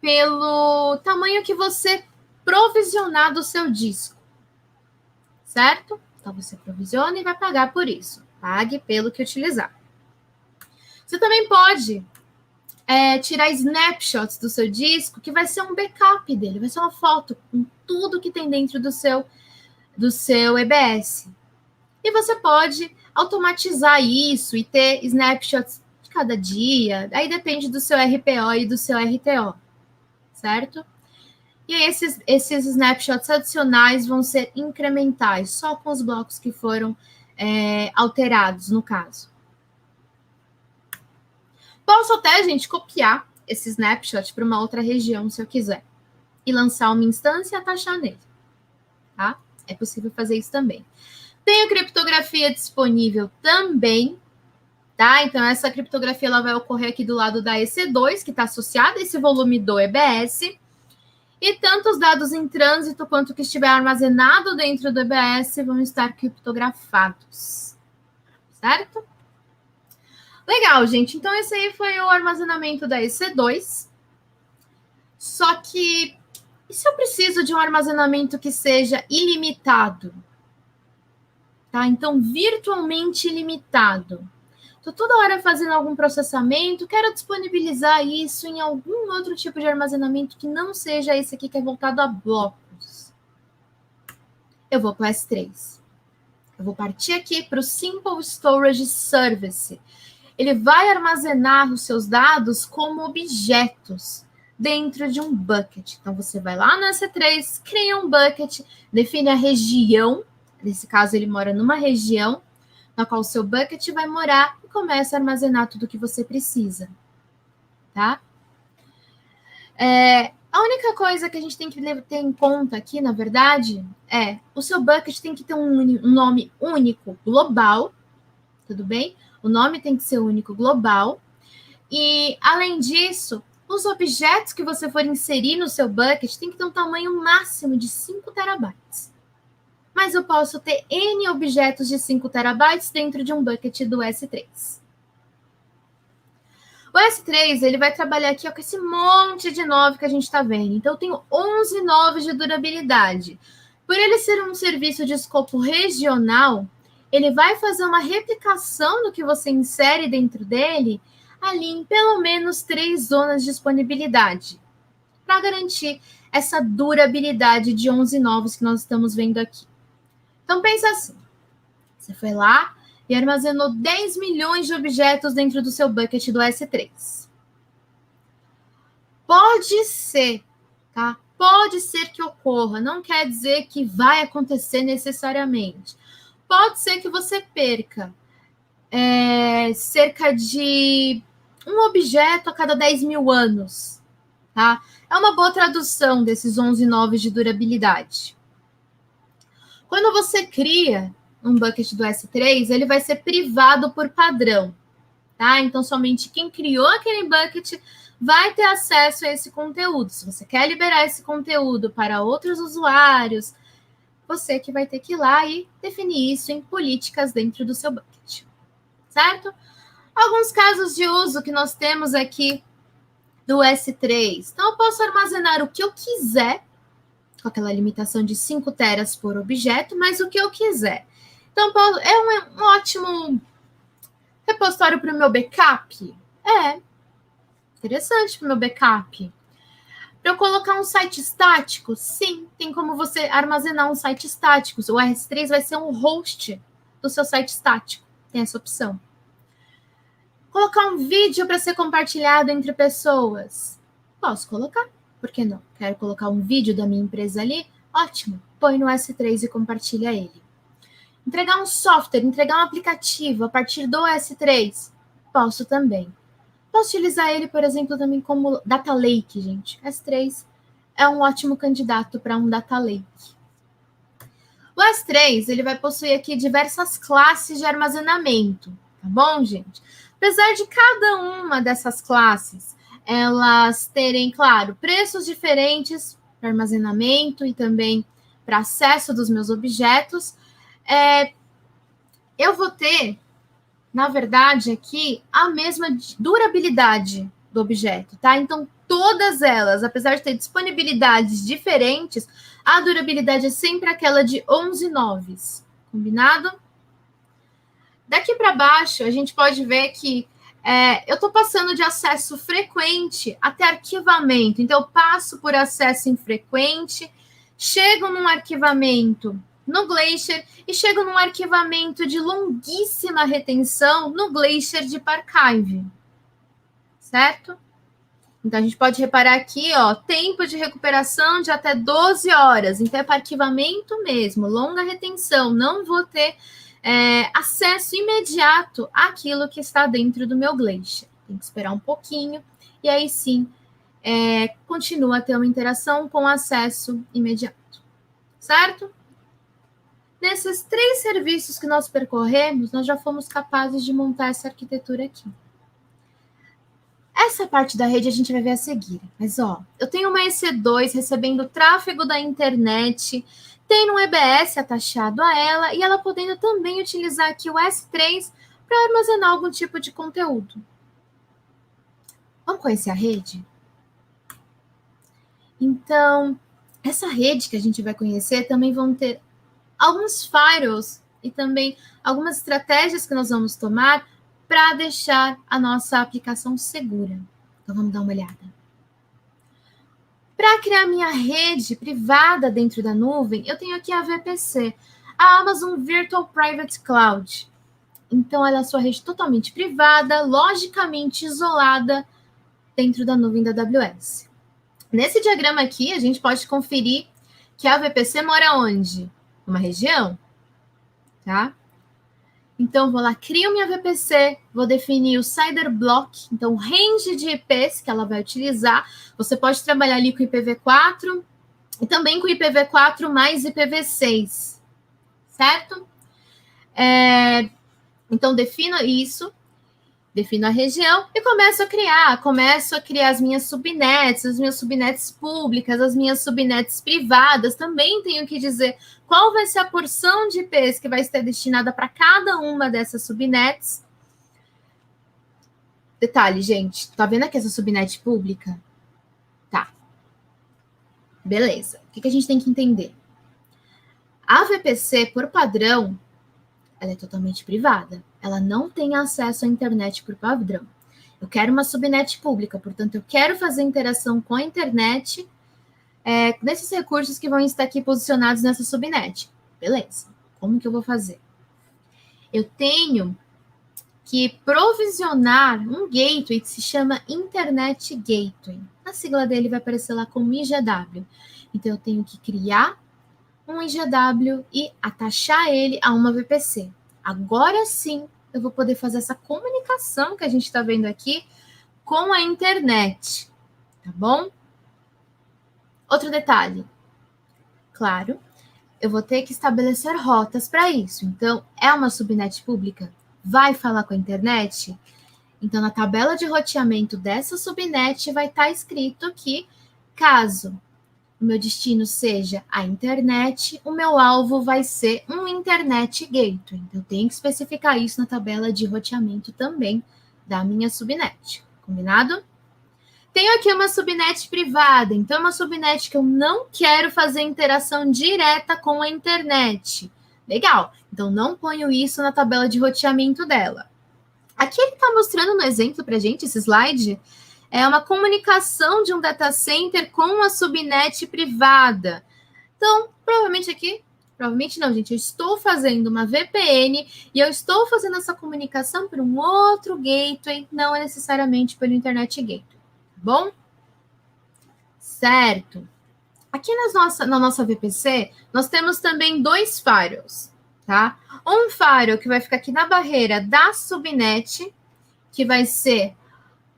pelo tamanho que você provisionar do seu disco, certo? Então, você provisiona e vai pagar por isso. Pague pelo que utilizar. Você também pode tirar snapshots do seu disco, que vai ser um backup dele, vai ser uma foto com tudo que tem dentro do seu EBS. E você pode automatizar isso e ter snapshots de cada dia, aí depende do seu RPO e do seu RTO, certo? E aí esses snapshots adicionais vão ser incrementais, só com os blocos que foram alterados, no caso. Posso até, gente, copiar esse snapshot para uma outra região, se eu quiser, e lançar uma instância e atachar nele, tá? É possível fazer isso também. Tem a criptografia disponível também, tá? Então, essa criptografia ela vai ocorrer aqui do lado da EC2, que está associada a esse volume do EBS, e tanto os dados em trânsito quanto o que estiver armazenado dentro do EBS vão estar criptografados, certo? Legal, gente. Então, esse aí foi o armazenamento da EC2. Só que, e se eu preciso de um armazenamento que seja ilimitado? Tá? Então, virtualmente ilimitado. Estou toda hora fazendo algum processamento, quero disponibilizar isso em algum outro tipo de armazenamento que não seja esse aqui que é voltado a blocos. Eu vou para o S3. Eu vou partir aqui para o Simple Storage Service. Ele vai armazenar os seus dados como objetos dentro de um bucket. Então, você vai lá no S3, cria um bucket, define a região. Nesse caso, ele mora numa região na qual o seu bucket vai morar e começa a armazenar tudo que você precisa. Tá? A única coisa que a gente tem que ter em conta aqui, na verdade, o seu bucket tem que ter um nome único, global, tudo bem? O nome tem que ser único, global. E, além disso, os objetos que você for inserir no seu bucket tem que ter um tamanho máximo de 5 terabytes. Mas eu posso ter N objetos de 5 terabytes dentro de um bucket do S3. O S3, ele vai trabalhar aqui com esse monte de 9 que a gente está vendo. Então, eu tenho 11 9 de durabilidade. Por ele ser um serviço de escopo regional, ele vai fazer uma replicação do que você insere dentro dele ali em pelo menos 3 zonas de disponibilidade, para garantir essa durabilidade de 11 novos que nós estamos vendo aqui. Então, pensa assim, você foi lá e armazenou 10 milhões de objetos dentro do seu bucket do S3. Pode ser, tá? Pode ser que ocorra, não quer dizer que vai acontecer necessariamente. Pode ser que você perca cerca de um objeto a cada 10 mil anos, tá? É uma boa tradução desses 11 9 de durabilidade. Quando você cria um bucket do S3, ele vai ser privado por padrão, tá? Então, somente quem criou aquele bucket vai ter acesso a esse conteúdo. Se você quer liberar esse conteúdo para outros usuários, você que vai ter que ir lá e definir isso em políticas dentro do seu bucket, certo? Alguns casos de uso que nós temos aqui do S3. Então, eu posso armazenar o que eu quiser, com aquela limitação de 5 teras por objeto, mas o que eu quiser. Então, é um ótimo repositório para o meu backup? É. Interessante para o meu backup. Para eu colocar um site estático? Sim, tem como você armazenar um site estático. O S3 vai ser um host do seu site estático. Tem essa opção. Colocar um vídeo para ser compartilhado entre pessoas? Posso colocar. Por que não? Quero colocar um vídeo da minha empresa ali? Ótimo. Põe no S3 e compartilha ele. Entregar um software, entregar um aplicativo a partir do S3? Posso também. Posso utilizar ele, por exemplo, também como data lake, gente. S3 é um ótimo candidato para um data lake. O S3, ele vai possuir aqui diversas classes de armazenamento, tá bom, gente? Apesar de cada uma dessas classes, elas terem, claro, preços diferentes para armazenamento e também para acesso dos meus objetos, eu vou ter, na verdade, aqui, a mesma durabilidade do objeto, tá? Então, todas elas, apesar de ter disponibilidades diferentes, a durabilidade é sempre aquela de 11 noves. Combinado? Daqui para baixo, a gente pode ver que eu estou passando de acesso frequente até arquivamento. Então, eu passo por acesso infrequente, chego num arquivamento no Glacier e chego num arquivamento de longuíssima retenção no Glacier Deep Archive, certo? Então, a gente pode reparar aqui, ó, tempo de recuperação de até 12 horas. Então, é para arquivamento mesmo, longa retenção. Não vou ter acesso imediato àquilo que está dentro do meu Glacier. Tem que esperar um pouquinho e aí sim continua a ter uma interação com acesso imediato, certo? Nesses 3 serviços que nós percorremos, nós já fomos capazes de montar essa arquitetura aqui. Essa parte da rede a gente vai ver a seguir. Mas, ó, eu tenho uma EC2 recebendo tráfego da internet, tem um EBS atachado a ela e ela podendo também utilizar aqui o S3 para armazenar algum tipo de conteúdo. Vamos conhecer a rede? Então, essa rede que a gente vai conhecer também vão ter alguns firewalls e também algumas estratégias que nós vamos tomar para deixar a nossa aplicação segura. Então, vamos dar uma olhada. Para criar minha rede privada dentro da nuvem, eu tenho aqui a VPC, a Amazon Virtual Private Cloud. Então, ela é a sua rede totalmente privada, logicamente isolada dentro da nuvem da AWS. Nesse diagrama aqui, a gente pode conferir que a VPC mora onde? Uma região, tá? Então, vou lá, crio minha VPC, vou definir o CIDR block, então o range de IPs que ela vai utilizar. Você pode trabalhar ali com IPv4 e também com IPv4 mais IPv6, certo? Então, defino isso, defino a região e começo a criar as minhas subnets públicas, as minhas subnets privadas. Também tenho que dizer qual vai ser a porção de IPs que vai ser destinada para cada uma dessas subnets. Detalhe, gente, tá vendo aqui essa subnet pública? Tá. Beleza. O que a gente tem que entender? A VPC, por padrão, ela é totalmente privada. Ela não tem acesso à internet por padrão. Eu quero uma subnet pública, portanto, eu quero fazer interação com a internet nesses recursos que vão estar aqui posicionados nessa subnet. Beleza. Como que eu vou fazer? Eu tenho que provisionar um gateway que se chama Internet Gateway. A sigla dele vai aparecer lá como IGW. Então, eu tenho que criar um IGW e atachar ele a uma VPC. Agora sim, eu vou poder fazer essa comunicação que a gente está vendo aqui com a internet, tá bom? Outro detalhe, claro, eu vou ter que estabelecer rotas para isso. Então, é uma subnet pública? Vai falar com a internet? Então, na tabela de roteamento dessa subnet vai estar escrito que, caso o meu destino seja a internet, o meu alvo vai ser um internet gateway. Então, eu tenho que especificar isso na tabela de roteamento também da minha subnet. Combinado? Tenho aqui uma subnet privada, então é uma subnet que eu não quero fazer interação direta com a internet. Legal, então não ponho isso na tabela de roteamento dela. Aqui ele está mostrando no exemplo para a gente, esse slide, é uma comunicação de um data center com uma subnet privada. Então, provavelmente não, gente, eu estou fazendo uma VPN e eu estou fazendo essa comunicação por um outro gateway, não é necessariamente pelo Internet Gateway. Bom? Certo. Aqui na nossa VPC, nós temos também 2 firewalls, tá? Um firewall que vai ficar aqui na barreira da subnet, que vai ser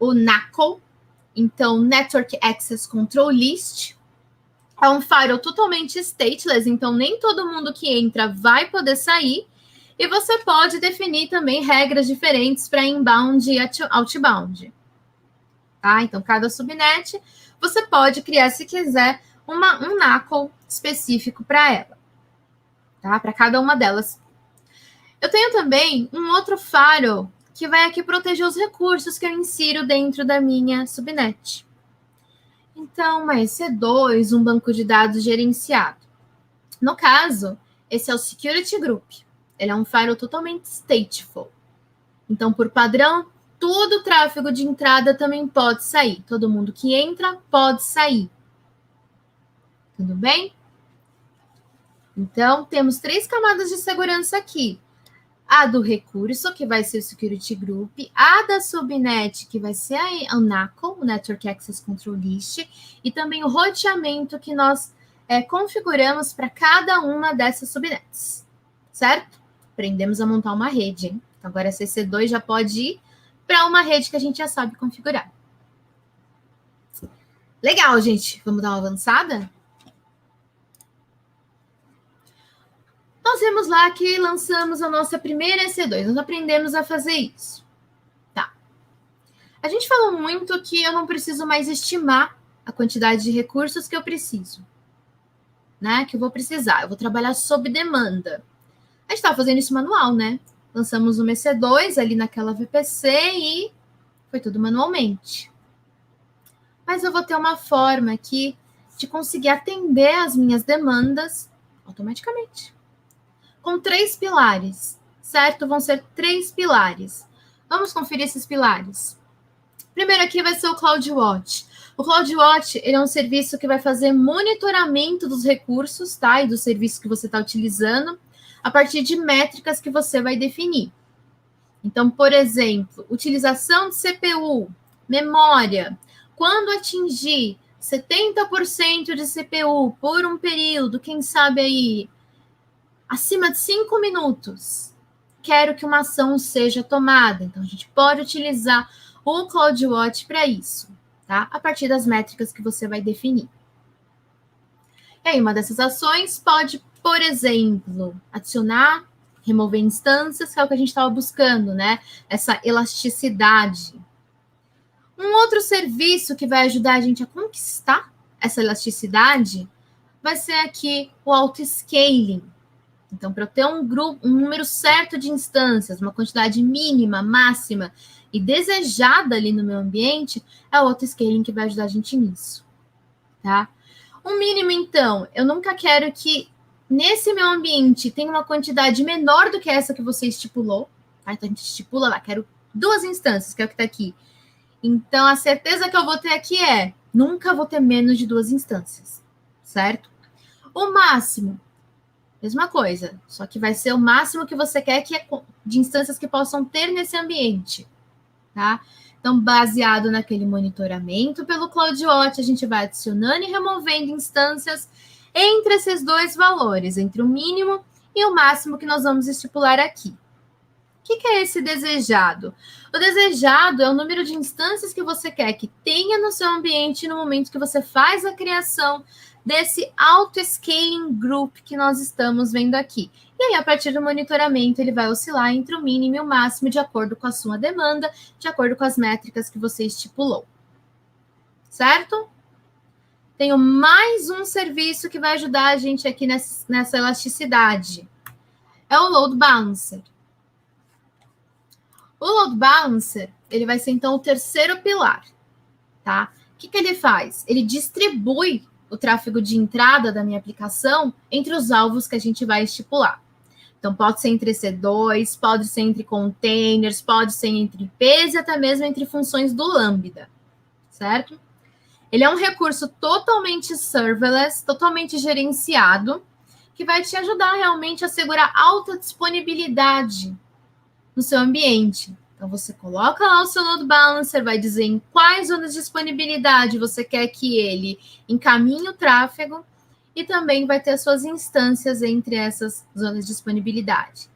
o NACL, então Network Access Control List. É um firewall totalmente stateless, então nem todo mundo que entra vai poder sair. E você pode definir também regras diferentes para inbound e outbound. Tá? Então, cada subnet, você pode criar, se quiser, um NACL específico para ela. Tá? Para cada uma delas. Eu tenho também um outro firewall que vai aqui proteger os recursos que eu insiro dentro da minha subnet. Então, uma EC2, um banco de dados gerenciado. No caso, esse é o Security Group. Ele é um firewall totalmente stateful. Então, por padrão, todo o tráfego de entrada também pode sair. Todo mundo que entra pode sair. Tudo bem? Então, temos 3 camadas de segurança aqui. A do recurso, que vai ser o Security Group. A da subnet, que vai ser a NACL, o Network Access Control List. E também o roteamento que nós configuramos para cada uma dessas subnets. Certo? Aprendemos a montar uma rede, hein? Então, agora essa EC2 já pode ir para uma rede que a gente já sabe configurar. Legal, gente. Vamos dar uma avançada? Nós vemos lá que lançamos a nossa primeira EC2. Nós aprendemos a fazer isso. Tá. A gente falou muito que eu não preciso mais estimar a quantidade de recursos que eu preciso. Né? Que eu vou precisar. Eu vou trabalhar sob demanda. A gente estava fazendo isso manual, né? Lançamos uma EC2 ali naquela VPC e foi tudo manualmente. Mas eu vou ter uma forma aqui de conseguir atender as minhas demandas automaticamente. Com 3 pilares, certo? Vão ser 3 pilares. Vamos conferir esses pilares. Primeiro aqui vai ser o CloudWatch. O CloudWatch, ele é um serviço que vai fazer monitoramento dos recursos, tá? E do serviço que você está utilizando, a partir de métricas que você vai definir. Então, por exemplo, utilização de CPU, memória. Quando atingir 70% de CPU por um período, quem sabe aí, acima de 5 minutos, quero que uma ação seja tomada. Então, a gente pode utilizar o CloudWatch para isso, tá? A partir das métricas que você vai definir. E aí, uma dessas ações pode, por exemplo, adicionar, remover instâncias, que é o que a gente estava buscando, né? Essa elasticidade. Um outro serviço que vai ajudar a gente a conquistar essa elasticidade vai ser aqui o auto-scaling. Então, para eu ter um número certo de instâncias, uma quantidade mínima, máxima e desejada ali no meu ambiente, é o auto-scaling que vai ajudar a gente nisso, tá? O mínimo, então, eu nunca quero que nesse meu ambiente tenha uma quantidade menor do que essa que você estipulou, tá? Então, a gente estipula lá, quero 2 instâncias, que é o que está aqui. Então, a certeza que eu vou ter aqui é, nunca vou ter menos de 2 instâncias, certo? O máximo, mesma coisa, só que vai ser o máximo que você quer que é de instâncias que possam ter nesse ambiente, tá? Então, baseado naquele monitoramento pelo CloudWatch, a gente vai adicionando e removendo instâncias entre esses 2 valores, entre o mínimo e o máximo que nós vamos estipular aqui. O que é esse desejado? O desejado é o número de instâncias que você quer que tenha no seu ambiente no momento que você faz a criação desse auto-scaling group que nós estamos vendo aqui. E aí, a partir do monitoramento, ele vai oscilar entre o mínimo e o máximo de acordo com a sua demanda, de acordo com as métricas que você estipulou. Certo? Tenho mais um serviço que vai ajudar a gente aqui nessa elasticidade. É o Load Balancer. O Load Balancer, ele vai ser, então, o terceiro pilar, tá? O que ele faz? Ele distribui o tráfego de entrada da minha aplicação entre os alvos que a gente vai estipular. Então, pode ser entre EC2, pode ser entre containers, pode ser entre IPs e até mesmo entre funções do Lambda, certo? Ele é um recurso totalmente serverless, totalmente gerenciado, que vai te ajudar realmente a assegurar alta disponibilidade no seu ambiente. Então, você coloca lá o seu load balancer, vai dizer em quais zonas de disponibilidade você quer que ele encaminhe o tráfego e também vai ter as suas instâncias entre essas zonas de disponibilidade.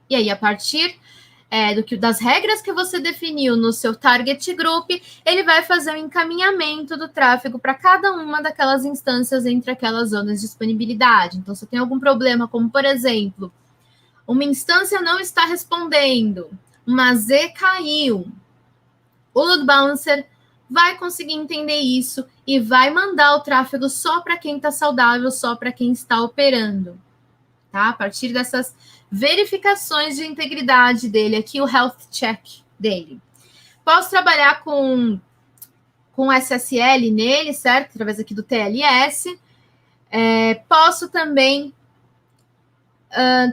E aí, a partir das regras que você definiu no seu target group, ele vai fazer o encaminhamento do tráfego para cada uma daquelas instâncias entre aquelas zonas de disponibilidade. Então, se tem algum problema, como, por exemplo, uma instância não está respondendo, uma Z caiu, o load balancer vai conseguir entender isso e vai mandar o tráfego só para quem está saudável, só para quem está operando. Tá? A partir dessas verificações de integridade dele, aqui o health check dele. Posso trabalhar com SSL nele, certo? Através aqui do TLS. Posso também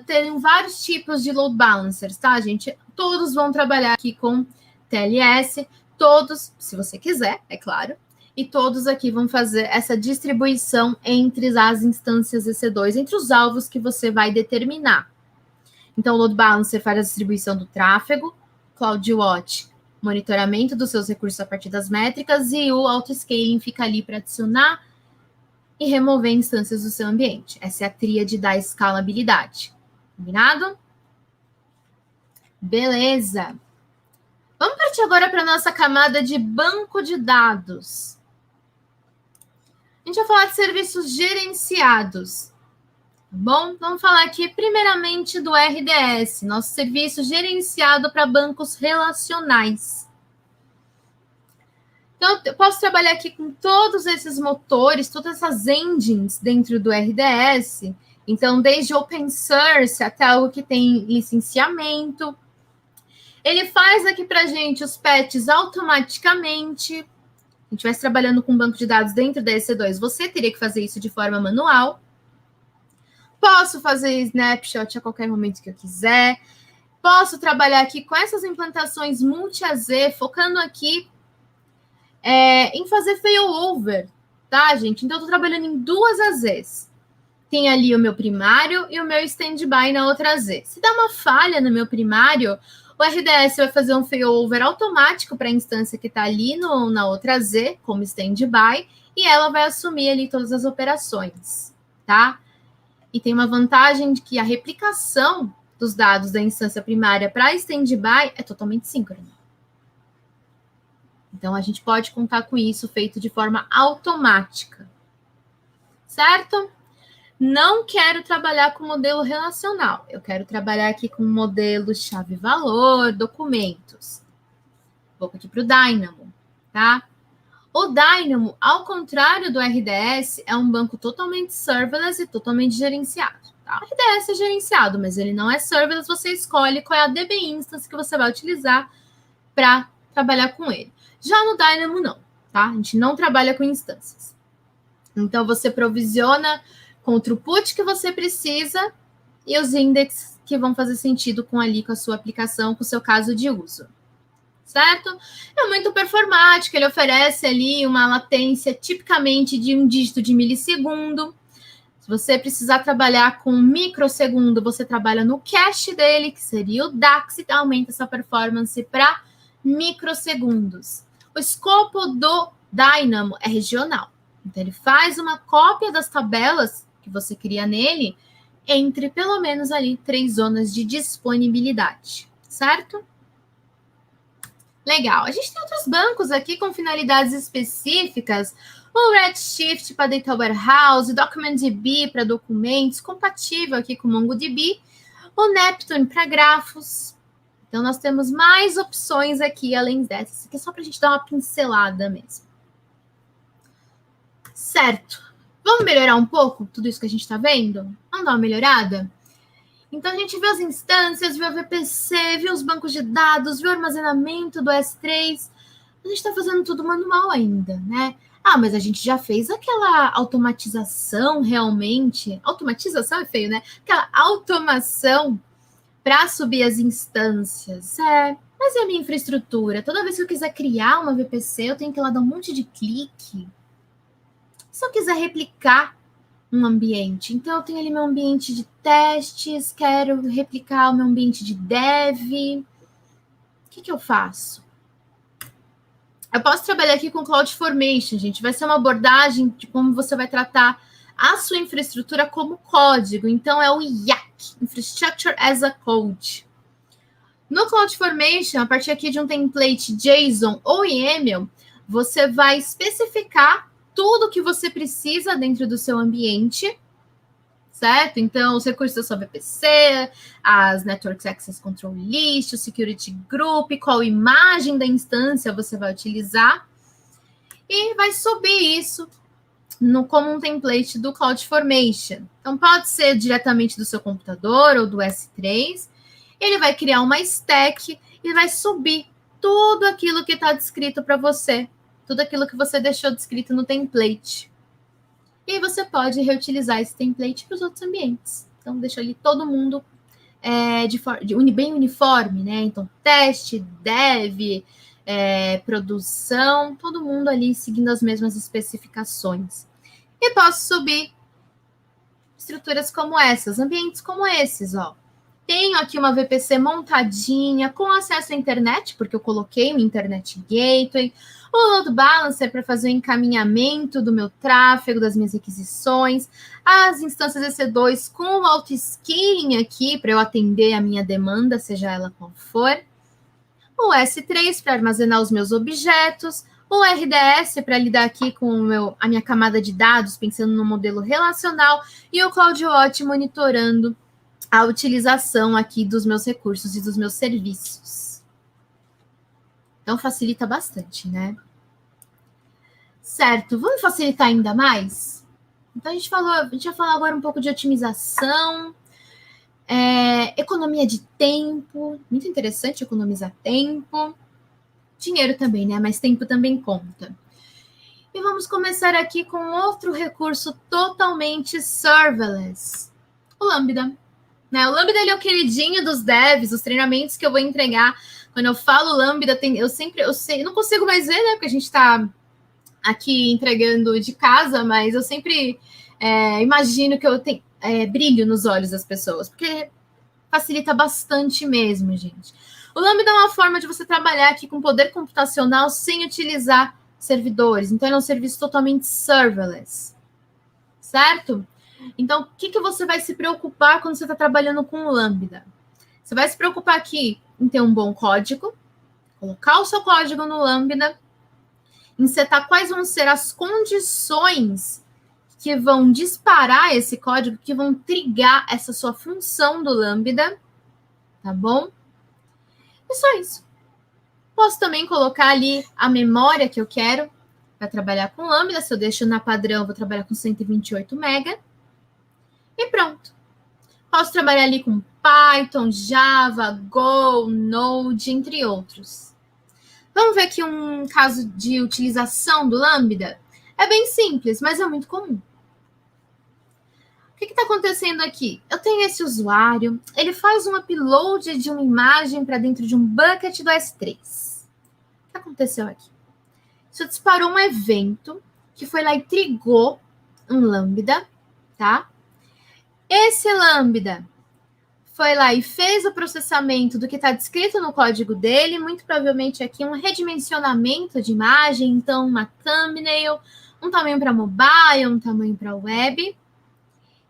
ter vários tipos de load balancers, tá, gente? Todos vão trabalhar aqui com TLS, todos, se você quiser, é claro, e todos aqui vão fazer essa distribuição entre as instâncias EC2, entre os alvos que você vai determinar. Então, o Load Balancer faz a distribuição do tráfego, CloudWatch, monitoramento dos seus recursos a partir das métricas, e o Auto-Scaling fica ali para adicionar e remover instâncias do seu ambiente. Essa é a tríade da escalabilidade. Combinado? Beleza. Vamos partir agora para a nossa camada de banco de dados. A gente vai falar de serviços gerenciados. Tá bom? Vamos falar aqui primeiramente do RDS, nosso serviço gerenciado para bancos relacionais. Então, eu posso trabalhar aqui com todos esses motores, todas essas engines dentro do RDS. Então, desde open source até algo que tem licenciamento. Ele faz aqui para a gente os patches automaticamente. A gente vai trabalhando com um banco de dados dentro da EC2. Você teria que fazer isso de forma manual. Posso fazer snapshot a qualquer momento que eu quiser. Posso trabalhar aqui com essas implantações multi-AZ, focando aqui em fazer failover, tá, gente? Então, eu estou trabalhando em duas AZs. Tem ali o meu primário e o meu standby na outra AZ. Se dá uma falha no meu primário, o RDS vai fazer um failover automático para a instância que está ali na outra AZ, como standby, e ela vai assumir ali todas as operações, tá? E tem uma vantagem de que a replicação dos dados da instância primária para standby é totalmente síncrona. Então, a gente pode contar com isso feito de forma automática. Certo? Não quero trabalhar com modelo relacional. Eu quero trabalhar aqui com modelo chave-valor, documentos. Vou aqui para o Dynamo, tá? O Dynamo, ao contrário do RDS, é um banco totalmente serverless e totalmente gerenciado. Tá? O RDS é gerenciado, mas ele não é serverless. Você escolhe qual é a DB instance que você vai utilizar para trabalhar com ele. Já no Dynamo, não, tá? A gente não trabalha com instâncias. Então, você provisiona com o throughput que você precisa e os indexes que vão fazer sentido com a sua aplicação, com o seu caso de uso. Certo? É muito performático, ele oferece ali uma latência tipicamente de 1 dígito de milissegundo. Se você precisar trabalhar com microsegundo, você trabalha no cache dele, que seria o DAX, e aumenta essa performance para microsegundos. O escopo do Dynamo é regional. Então, ele faz uma cópia das tabelas que você cria nele entre pelo menos ali 3 zonas de disponibilidade, certo? Legal. A gente tem outros bancos aqui com finalidades específicas. o Redshift para Data Warehouse, DocumentDB para documentos, compatível aqui com o MongoDB, o Neptune para grafos. Então, nós temos mais opções aqui, além dessas. Isso aqui é só para a gente dar uma pincelada mesmo. Certo. Vamos melhorar um pouco tudo isso que a gente está vendo? Vamos dar uma melhorada? Então, a gente viu as instâncias, viu a VPC, viu os bancos de dados, viu o armazenamento do S3. A gente está fazendo tudo manual ainda, né? Ah, mas a gente já fez aquela automatização realmente. Automatização é feio, né? Aquela automação para subir as instâncias. Mas e a minha infraestrutura? Toda vez que eu quiser criar uma VPC, eu tenho que ir lá dar um monte de clique. Se eu quiser replicar um ambiente, então eu tenho ali meu ambiente de testes, quero replicar o meu ambiente de dev. O que eu faço? Eu posso trabalhar aqui com CloudFormation, gente. Vai ser uma abordagem de como você vai tratar a sua infraestrutura como código. Então, é o IaaC, Infrastructure as a Code. No CloudFormation, a partir aqui de um template JSON ou YAML, você vai especificar tudo que você precisa dentro do seu ambiente, certo? Então, os recursos da sua VPC, as Network Access Control List, o Security Group, qual imagem da instância você vai utilizar, e vai subir isso como um template do CloudFormation. Então, pode ser diretamente do seu computador ou do S3. Ele vai criar uma stack e vai subir tudo aquilo que está descrito para você, tudo aquilo que você deixou descrito no template. E você pode reutilizar esse template para os outros ambientes. Então, deixa ali todo mundo bem uniforme, né? Então, teste, dev, produção, todo mundo ali seguindo as mesmas especificações. E posso subir estruturas como essas, ambientes como esses, ó. Tenho aqui uma VPC montadinha, com acesso à internet, porque eu coloquei o Internet Gateway, o Load Balancer para fazer o encaminhamento do meu tráfego, das minhas requisições, as instâncias EC2 com o auto-scaling aqui, para eu atender a minha demanda, seja ela qual for, o S3 para armazenar os meus objetos, o RDS para lidar aqui com a minha camada de dados, pensando no modelo relacional, e o CloudWatch monitorando a utilização aqui dos meus recursos e dos meus serviços. Então, facilita bastante, né? Certo, vamos facilitar ainda mais? Então, a gente vai falar agora um pouco de otimização, economia de tempo, muito interessante economizar tempo, dinheiro também, né? Mas tempo também conta. E vamos começar aqui com outro recurso totalmente serverless, o Lambda. O Lambda ele é o queridinho dos devs, os treinamentos que eu vou entregar. Quando eu falo Lambda, eu não consigo mais ver, né? Porque a gente está aqui entregando de casa, mas eu sempre imagino que eu tenho brilho nos olhos das pessoas, porque facilita bastante mesmo, gente. O Lambda é uma forma de você trabalhar aqui com poder computacional sem utilizar servidores. Então, ele é um serviço totalmente serverless, certo? Então, o que você vai se preocupar quando você está trabalhando com o Lambda? Você vai se preocupar aqui em ter um bom código, colocar o seu código no Lambda, em setar quais vão ser as condições que vão disparar esse código, que vão trigar essa sua função do Lambda, tá bom? E só isso. Posso também colocar ali a memória que eu quero para trabalhar com Lambda. Se eu deixo na padrão, eu vou trabalhar com 128 MB. E pronto. Posso trabalhar ali com Python, Java, Go, Node, entre outros. Vamos ver aqui um caso de utilização do Lambda? É bem simples, mas é muito comum. O que está acontecendo aqui? Eu tenho esse usuário, ele faz um upload de uma imagem para dentro de um bucket do S3. O que aconteceu aqui? Isso disparou um evento que foi lá e trigou um Lambda, tá? Esse Lambda foi lá e fez o processamento do que está descrito no código dele, muito provavelmente aqui um redimensionamento de imagem, então uma thumbnail, um tamanho para mobile, um tamanho para web,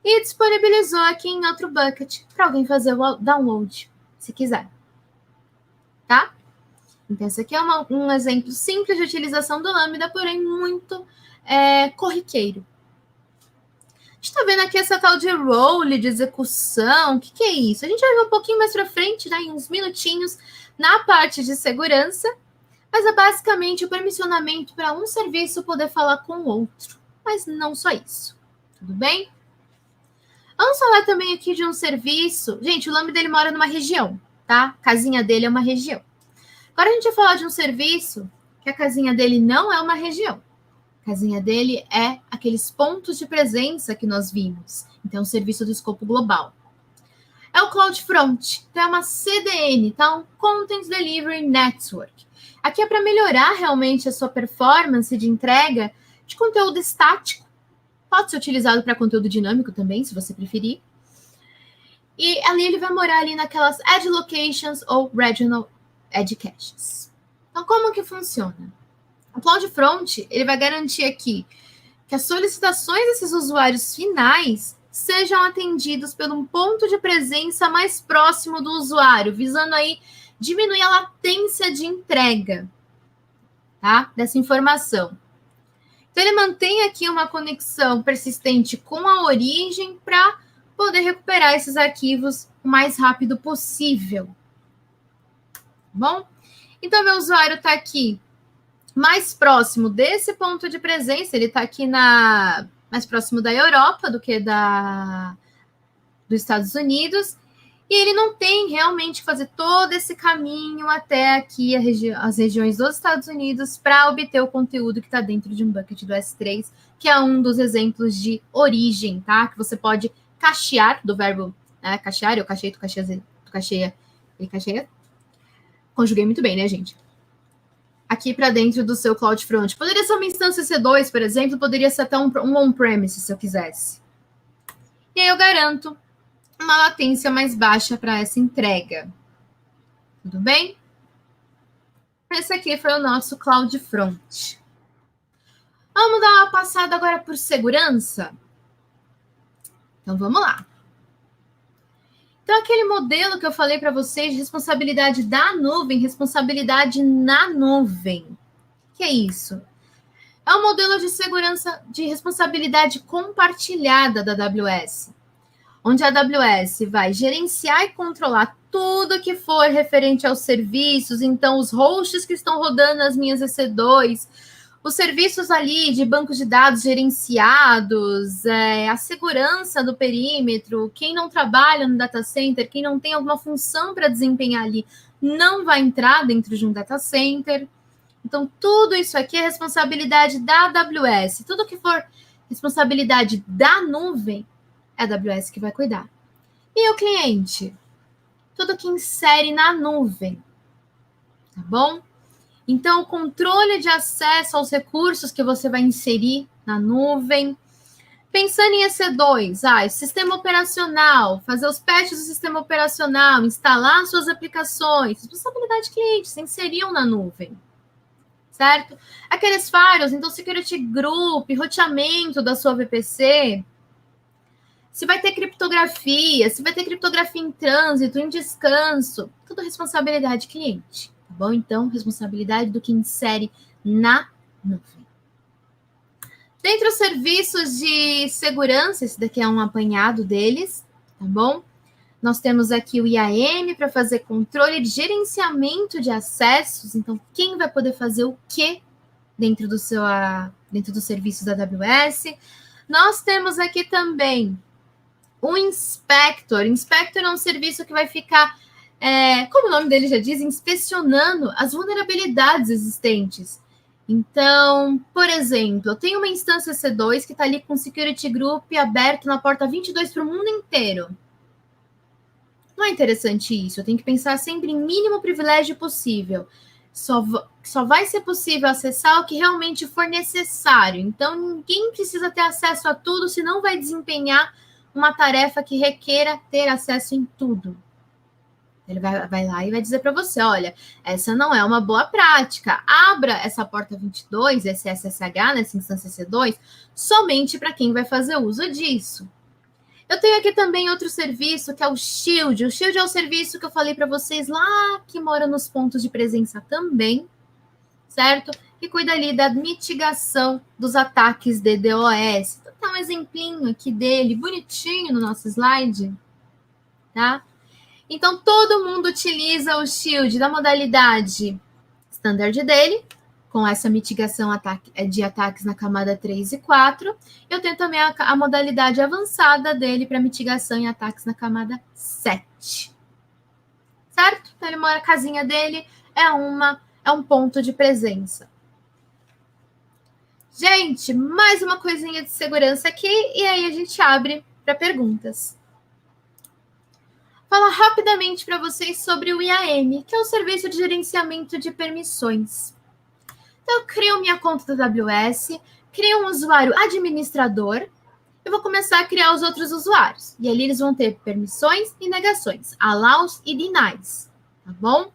e disponibilizou aqui em outro bucket para alguém fazer o download, se quiser. Tá? Então, esse aqui é um exemplo simples de utilização do Lambda, porém muito corriqueiro. A gente está vendo aqui essa tal de role, de execução. O que é isso? A gente vai ver um pouquinho mais para frente, né, em uns minutinhos, na parte de segurança. Mas é basicamente o permissionamento para um serviço poder falar com o outro. Mas não só isso. Tudo bem? Vamos falar também aqui de um serviço. Gente, o nome dele mora numa região, tá? A casinha dele é uma região. Agora a gente vai falar de um serviço que a casinha dele não é uma região. A casinha dele é aqueles pontos de presença que nós vimos. Então, é um serviço do escopo global. É o CloudFront. Então, é uma CDN, tá? Um Content Delivery Network. Aqui é para melhorar realmente a sua performance de entrega de conteúdo estático. Pode ser utilizado para conteúdo dinâmico também, se você preferir. E ali ele vai morar ali naquelas Edge Locations ou Regional Edge Caches. Então, como que funciona? O CloudFront, ele vai garantir aqui que as solicitações desses usuários finais sejam atendidos por um ponto de presença mais próximo do usuário, visando aí diminuir a latência de entrega, tá? Dessa informação. Então, ele mantém aqui uma conexão persistente com a origem para poder recuperar esses arquivos o mais rápido possível. Bom? Então, meu usuário está aqui mais próximo desse ponto de presença, ele está aqui mais próximo da Europa do que dos Estados Unidos, e ele não tem realmente que fazer todo esse caminho até aqui as regiões dos Estados Unidos para obter o conteúdo que está dentro de um bucket do S3, que é um dos exemplos de origem, tá? Que você pode cachear, do verbo cachear, eu cachei, tu cacheia, ele cacheia. Conjuguei muito bem, né, gente? Aqui para dentro do seu CloudFront. Poderia ser uma instância C2, por exemplo, poderia ser até um on-premise, se eu quisesse. E aí eu garanto uma latência mais baixa para essa entrega. Tudo bem? Esse aqui foi o nosso CloudFront. Vamos dar uma passada agora por segurança? Então, vamos lá. Então, aquele modelo que eu falei para vocês de responsabilidade da nuvem, responsabilidade na nuvem. O que é isso? É um modelo de segurança de responsabilidade compartilhada da AWS, onde a AWS vai gerenciar e controlar tudo que for referente aos serviços, então os hosts que estão rodando nas minhas EC2, os serviços ali de bancos de dados gerenciados, a segurança do perímetro, quem não trabalha no data center, quem não tem alguma função para desempenhar ali, não vai entrar dentro de um data center. Então, tudo isso aqui é responsabilidade da AWS. Tudo que for responsabilidade da nuvem, é a AWS que vai cuidar. E o cliente? Tudo que insere na nuvem. Tá bom? Então, o controle de acesso aos recursos que você vai inserir na nuvem. Pensando em EC2, sistema operacional, fazer os patches do sistema operacional, instalar suas aplicações, responsabilidade de cliente, se inseriam na nuvem. Certo? Aqueles firewalls, então, security group, roteamento da sua VPC, se vai ter criptografia, se vai ter criptografia em trânsito, em descanso, tudo responsabilidade de cliente. Tá bom? Então, responsabilidade do que insere na nuvem. Dentre os serviços de segurança, esse daqui é um apanhado deles, tá bom? Nós temos aqui o IAM para fazer controle de gerenciamento de acessos. Então, quem vai poder fazer o quê dentro dos serviços da AWS? Nós temos aqui também o Inspector. Inspector é um serviço que vai ficar, como o nome dele já diz, inspecionando as vulnerabilidades existentes. Então, por exemplo, eu tenho uma instância C2 que está ali com o Security Group aberto na porta 22 para o mundo inteiro. Não é interessante isso? Eu tenho que pensar sempre em mínimo privilégio possível. Só vai ser possível acessar o que realmente for necessário. Então, ninguém precisa ter acesso a tudo, senão vai desempenhar uma tarefa que requeira ter acesso em tudo. Ele vai lá e vai dizer para você, olha, essa não é uma boa prática. Abra essa porta 22, esse SSH, nessa instância C2, somente para quem vai fazer uso disso. Eu tenho aqui também outro serviço, que é o Shield. O Shield é o serviço que eu falei para vocês lá, que mora nos pontos de presença também, certo? e cuida ali da mitigação dos ataques de DDoS. Então, tá um exemplinho aqui dele, bonitinho no nosso slide, tá? Então, todo mundo utiliza o Shield da modalidade standard dele, com essa mitigação de ataques na camada 3 e 4. Eu tenho também a modalidade avançada dele para mitigação em ataques na camada 7. Certo? Então, a casinha dele é um ponto de presença. Gente, mais uma coisinha de segurança aqui, e aí a gente abre para perguntas. Falar rapidamente para vocês sobre o IAM, que é o Serviço de Gerenciamento de Permissões. Então, eu crio minha conta da AWS, crio um usuário administrador, eu vou começar a criar os outros usuários. E ali eles vão ter permissões e negações, allows e denies, tá bom?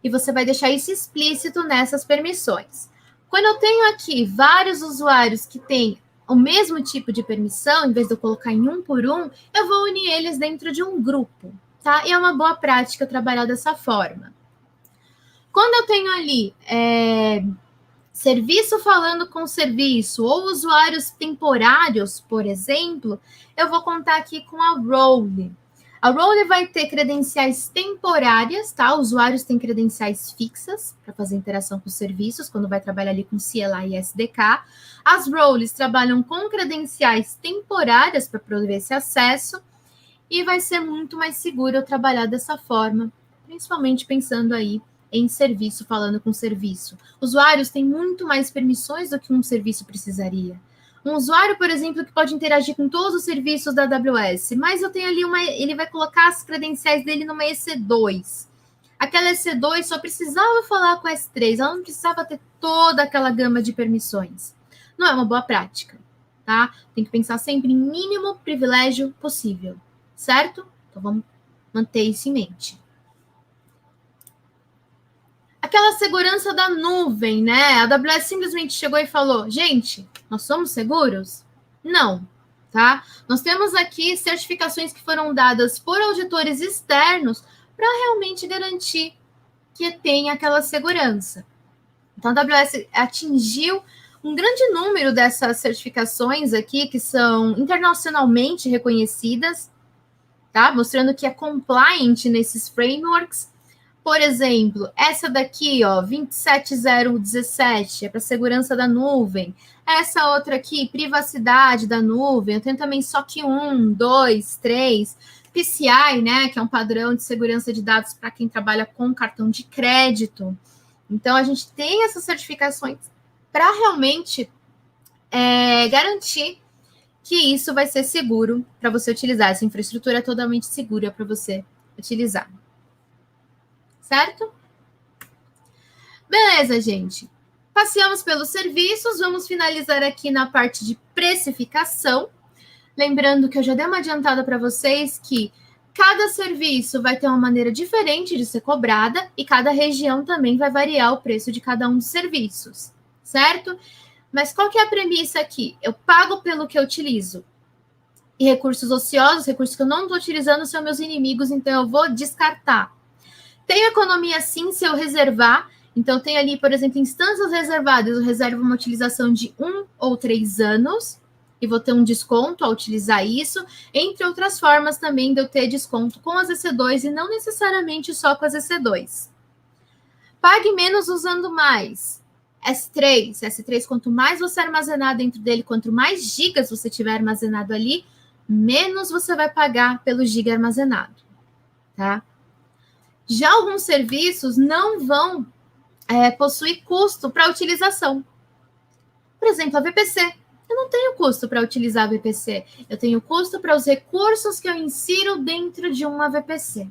E você vai deixar isso explícito nessas permissões. Quando eu tenho aqui vários usuários que têm o mesmo tipo de permissão, em vez de eu colocar em um por um, eu vou unir eles dentro de um grupo, tá? E é uma boa prática trabalhar dessa forma. Quando eu tenho ali serviço falando com serviço ou usuários temporários, por exemplo, eu vou contar aqui com a role. A role vai ter credenciais temporárias, tá? Usuários têm credenciais fixas para fazer interação com os serviços, quando vai trabalhar ali com CLI e SDK. As roles trabalham com credenciais temporárias para prover esse acesso e vai ser muito mais seguro eu trabalhar dessa forma, principalmente pensando aí em serviço, falando com serviço. Usuários têm muito mais permissões do que um serviço precisaria. Um usuário, por exemplo, que pode interagir com todos os serviços da AWS, mas eu tenho ali ele vai colocar as credenciais dele numa EC2. Aquela EC2 só precisava falar com a S3, ela não precisava ter toda aquela gama de permissões. Não é uma boa prática, tá? Tem que pensar sempre em mínimo privilégio possível, certo? Então vamos manter isso em mente. Aquela segurança da nuvem, né? A AWS simplesmente chegou e falou, gente, nós somos seguros? Não, tá? Nós temos aqui certificações que foram dadas por auditores externos para realmente garantir que tem aquela segurança. Então, a AWS atingiu um grande número dessas certificações aqui, que são internacionalmente reconhecidas, tá? Mostrando que é compliant nesses frameworks. Por exemplo, essa daqui, ó, 27017, é para segurança da nuvem. Essa outra aqui, privacidade da nuvem. Eu tenho também SOC 1, 2, 3. PCI, né, que é um padrão de segurança de dados para quem trabalha com cartão de crédito. Então, a gente tem essas certificações para realmente garantir que isso vai ser seguro para você utilizar. Essa infraestrutura é totalmente segura para você utilizar. Certo? Beleza, gente. Passeamos pelos serviços, vamos finalizar aqui na parte de precificação. Lembrando que eu já dei uma adiantada para vocês que cada serviço vai ter uma maneira diferente de ser cobrada e cada região também vai variar o preço de cada um dos serviços, certo? Mas qual que é a premissa aqui? Eu pago pelo que eu utilizo. E recursos ociosos, recursos que eu não estou utilizando, são meus inimigos, então eu vou descartar. Tenho economia sim se eu reservar. Então, tem ali, por exemplo, instâncias reservadas. Eu reservo uma utilização de 1 ou 3 anos e vou ter um desconto ao utilizar isso. Entre outras formas também de eu ter desconto com as EC2 e não necessariamente só com as EC2. Pague menos usando mais. S3, quanto mais você armazenar dentro dele, quanto mais gigas você tiver armazenado ali, menos você vai pagar pelo giga armazenado, tá? Já alguns serviços não vão possuir custo para utilização. Por exemplo, a VPC. Eu não tenho custo para utilizar a VPC. Eu tenho custo para os recursos que eu insiro dentro de uma VPC.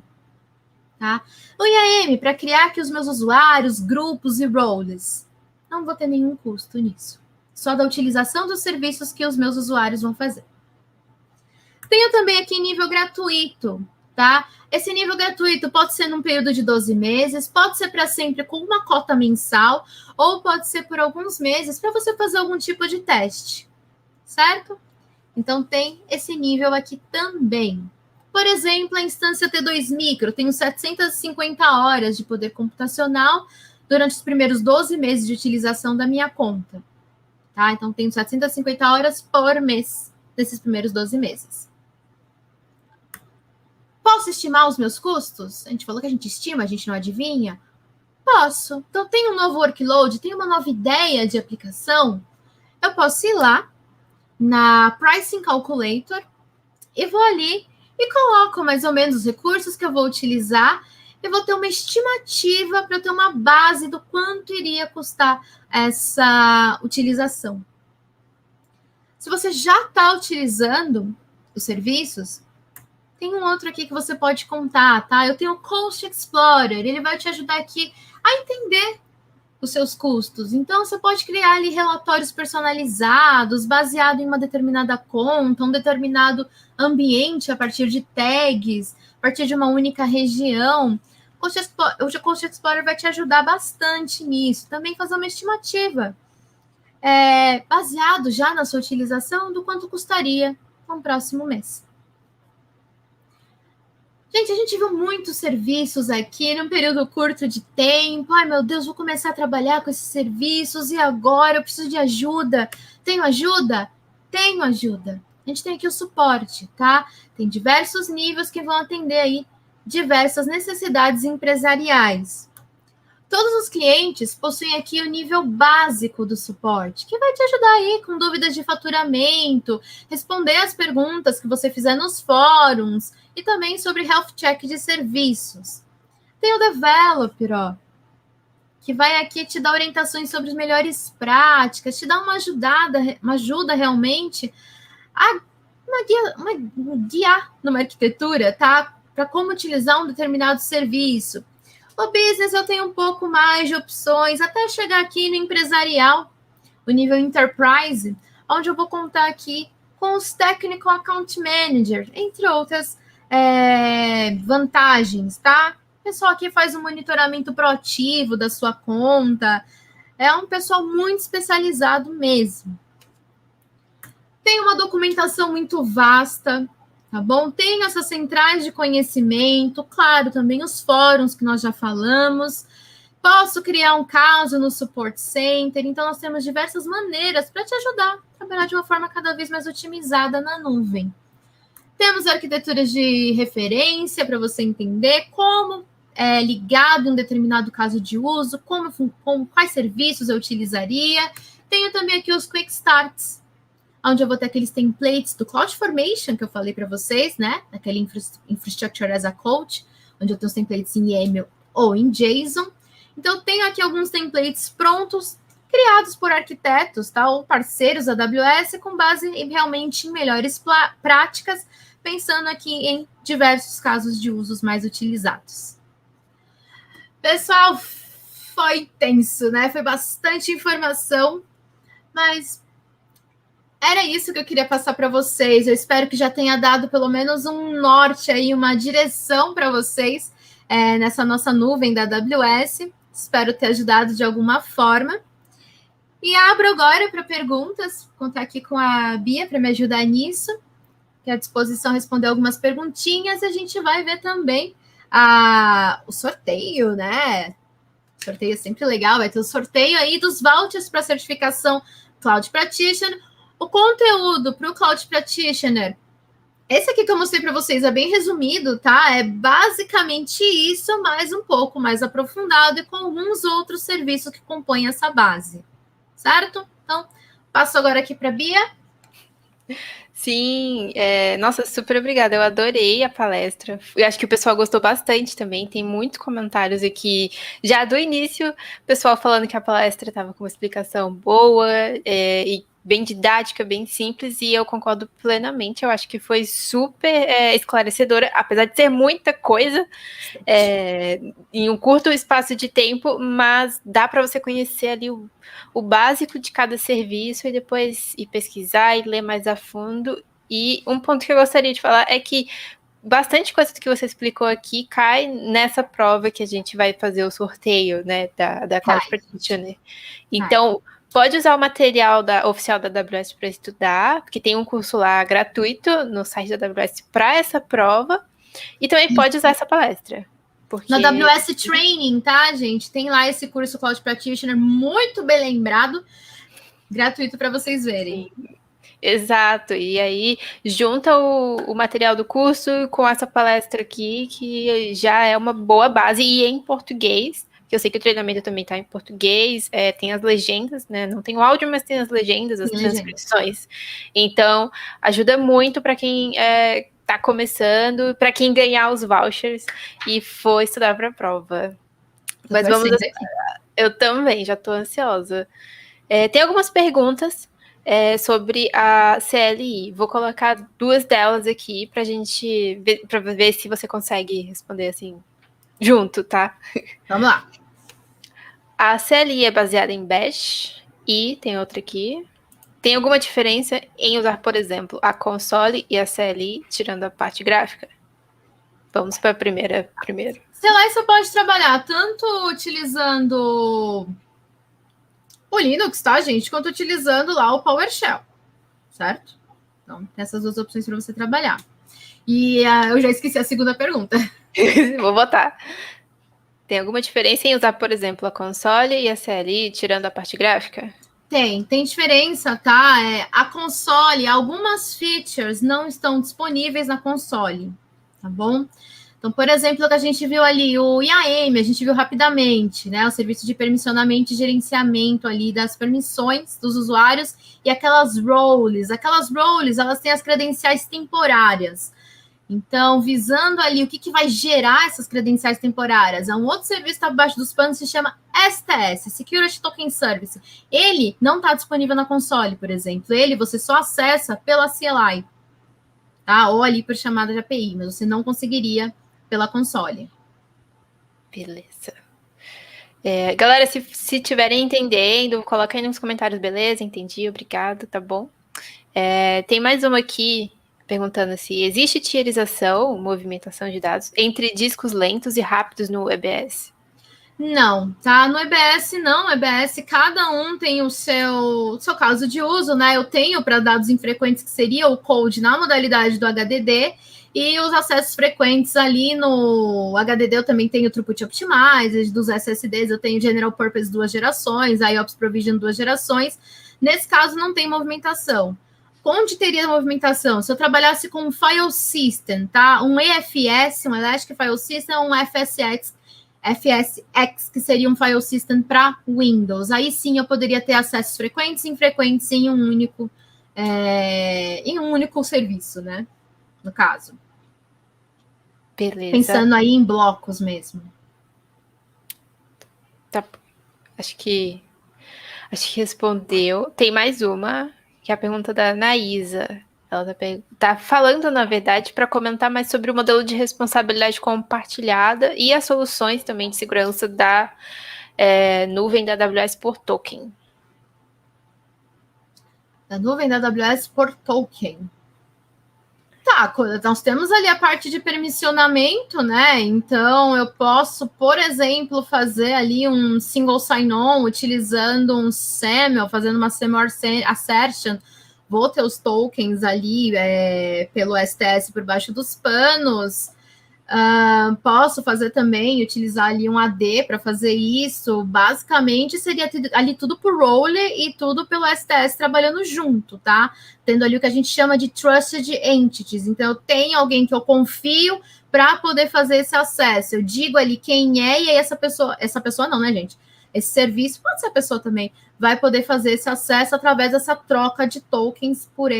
Tá? O IAM, para criar aqui os meus usuários, grupos e roles. Não vou ter nenhum custo nisso. Só da utilização dos serviços que os meus usuários vão fazer. Tenho também aqui nível gratuito. Tá? Esse nível gratuito pode ser num período de 12 meses, pode ser para sempre com uma cota mensal, ou pode ser por alguns meses para você fazer algum tipo de teste, certo? Então, tem esse nível aqui também. Por exemplo, a instância T2 Micro, tenho 750 horas de poder computacional, durante os primeiros 12 meses de utilização da minha conta. Tá? Então, tenho 750 horas por mês nesses primeiros 12 meses. Posso estimar os meus custos? A gente falou que a gente estima, a gente não adivinha. Posso. Então, tem um novo workload, tem uma nova ideia de aplicação. Eu posso ir lá na Pricing Calculator e vou ali e coloco mais ou menos os recursos que eu vou utilizar. Eu vou ter uma estimativa para eu ter uma base do quanto iria custar essa utilização. Se você já está utilizando os serviços, tem um outro aqui que você pode contar, tá? Eu tenho o Cost Explorer, ele vai te ajudar aqui a entender os seus custos. Então, você pode criar ali relatórios personalizados, baseado em uma determinada conta, um determinado ambiente a partir de tags, a partir de uma única região. O Cost Explorer vai te ajudar bastante nisso. Também fazer uma estimativa, baseado já na sua utilização, do quanto custaria no próximo mês. Gente, a gente viu muitos serviços aqui num período curto de tempo. Ai, meu Deus, vou começar a trabalhar com esses serviços e agora eu preciso de ajuda. Tenho ajuda? Tenho ajuda. A gente tem aqui o suporte, tá? Tem diversos níveis que vão atender aí diversas necessidades empresariais. Todos os clientes possuem aqui o nível básico do suporte, que vai te ajudar aí com dúvidas de faturamento, responder as perguntas que você fizer nos fóruns e também sobre health check de serviços. Tem o Developer, ó, que vai aqui te dar orientações sobre as melhores práticas, te dar uma ajuda realmente a guiar numa arquitetura, tá? Para como utilizar um determinado serviço. O business eu tenho um pouco mais de opções, até chegar aqui no empresarial, o nível enterprise, onde eu vou contar aqui com os Technical Account Manager, entre outras vantagens, tá? O pessoal aqui faz um monitoramento proativo da sua conta, é um pessoal muito especializado mesmo. Tem uma documentação muito vasta, tá bom? Tem essas centrais de conhecimento, claro, também os fóruns que nós já falamos. Posso criar um caso no Support Center, então nós temos diversas maneiras para te ajudar a trabalhar de uma forma cada vez mais otimizada na nuvem. Temos arquiteturas de referência para você entender como é ligado em um determinado caso de uso, quais serviços eu utilizaria. Tenho também aqui os Quick Starts, onde eu vou ter aqueles templates do CloudFormation que eu falei para vocês, né? Aquele Infrastructure as a Code, onde eu tenho os templates em YAML ou em JSON. Então, eu tenho aqui alguns templates prontos, criados por arquitetos, tá? Ou parceiros da AWS, com base realmente em melhores práticas, pensando aqui em diversos casos de usos mais utilizados. Pessoal, foi tenso, né? Foi bastante informação, mas era isso que eu queria passar para vocês. Eu espero que já tenha dado pelo menos um norte aí, uma direção para vocês nessa nossa nuvem da AWS. Espero ter ajudado de alguma forma. E abro agora para perguntas. Vou contar aqui com a Bia para me ajudar nisso. Que é à disposição responder algumas perguntinhas. E a gente vai ver também o sorteio, né? O sorteio é sempre legal. Vai ter o sorteio aí dos vouchers para certificação Cloud Practitioner. O conteúdo para o Cloud Practitioner, esse aqui que eu mostrei para vocês é bem resumido, tá? É basicamente isso, mas um pouco mais aprofundado e com alguns outros serviços que compõem essa base, certo? Então, passo agora aqui para a Bia.
Sim, nossa, super obrigada, eu adorei a palestra, eu acho que o pessoal gostou bastante também, tem muitos comentários aqui, já do início, o pessoal falando que a palestra estava com uma explicação boa, e bem didática, bem simples, e eu concordo plenamente, eu acho que foi super esclarecedora, apesar de ser muita coisa, em um curto espaço de tempo, mas dá para você conhecer ali o básico de cada serviço e depois ir pesquisar e ler mais a fundo. E um ponto que eu gostaria de falar é que bastante coisa do que você explicou aqui cai nessa prova que a gente vai fazer o sorteio, né, da Cloud Practitioner. Então, pode usar o material oficial da AWS para estudar, porque tem um curso lá gratuito no site da AWS para essa prova, e também pode usar essa palestra. Porque...
Na AWS Training, tá, gente? Tem lá esse curso Cloud Practitioner, muito bem lembrado, gratuito para vocês verem.
Sim. Exato, e aí junta o material do curso com essa palestra aqui, que já é uma boa base, e em português, que eu sei que o treinamento também está em português, tem as legendas, né? Não tem o áudio, mas tem as legendas, as transcrições. Então, ajuda muito para quem está começando, para quem ganhar os vouchers e for estudar para a prova. Mas vamos... Eu também, já estou ansiosa. Tem algumas perguntas sobre a CLI. Vou colocar 2 delas aqui pra gente ver, pra ver se você consegue responder assim, junto, tá?
Vamos lá.
A CLI é baseada em Bash e tem outra aqui. Tem alguma diferença em usar, por exemplo, a console e a CLI, tirando a parte gráfica? Vamos para a primeira primeiro.
CLI você pode trabalhar tanto utilizando o Linux, tá, gente? Quanto utilizando lá o PowerShell, certo? Então, tem essas 2 opções para você trabalhar. E eu já esqueci a segunda pergunta.
Vou botar. Tem alguma diferença em usar, por exemplo, a console e a CLI, tirando a parte gráfica?
Tem diferença, tá? A console, algumas features não estão disponíveis na console, tá bom? Então, por exemplo, o que a gente viu ali, o IAM, a gente viu rapidamente, né? O serviço de permissionamento e gerenciamento ali das permissões dos usuários e aquelas roles. Aquelas roles, elas têm as credenciais temporárias. Então, visando ali o que vai gerar essas credenciais temporárias, é um outro serviço que está abaixo dos panos, se chama STS, Security Token Service. Ele não está disponível na console, por exemplo. Ele você só acessa pela CLI, tá? Ou ali por chamada de API, mas você não conseguiria pela console.
Beleza. Galera, se estiverem entendendo, coloca aí nos comentários, beleza? Entendi, obrigado, tá bom? Tem mais uma aqui perguntando se existe tierização, movimentação de dados, entre discos lentos e rápidos no EBS?
Não, tá? No EBS, não. No EBS, cada um tem o seu caso de uso, né? Eu tenho para dados infrequentes, que seria o code na modalidade do HDD, e os acessos frequentes ali no HDD, eu também tenho Throughput Optimizer, dos SSDs eu tenho General Purpose 2 gerações, IOPS Provision 2 gerações. Nesse caso, não tem movimentação. Onde teria movimentação? Se eu trabalhasse com um File System, tá? Um EFS, um Elastic File System, um FSX, que seria um File System para Windows. Aí sim eu poderia ter acessos frequentes e infrequentes em um único serviço, né? No caso.
Beleza.
Pensando aí em blocos mesmo.
Tá. Acho que respondeu. Tem mais uma, que é a pergunta da Anaísa. Ela tá falando, na verdade, para comentar mais sobre o modelo de responsabilidade compartilhada e as soluções também de segurança da nuvem da AWS por token.
Da nuvem da AWS por token. Tá, nós temos ali a parte de permissionamento, né? Então, eu posso, por exemplo, fazer ali um single sign-on utilizando um SAML, fazendo uma SAML assertion. Vou ter os tokens ali pelo STS por baixo dos panos. Posso fazer também, utilizar ali um AD para fazer isso. Basicamente, seria ali tudo por role e tudo pelo STS trabalhando junto, tá? Tendo ali o que a gente chama de Trusted Entities. Então, eu tenho alguém que eu confio para poder fazer esse acesso. Eu digo ali quem é, e aí essa pessoa não, né, gente? Esse serviço, pode ser a pessoa também, vai poder fazer esse acesso através dessa troca de tokens por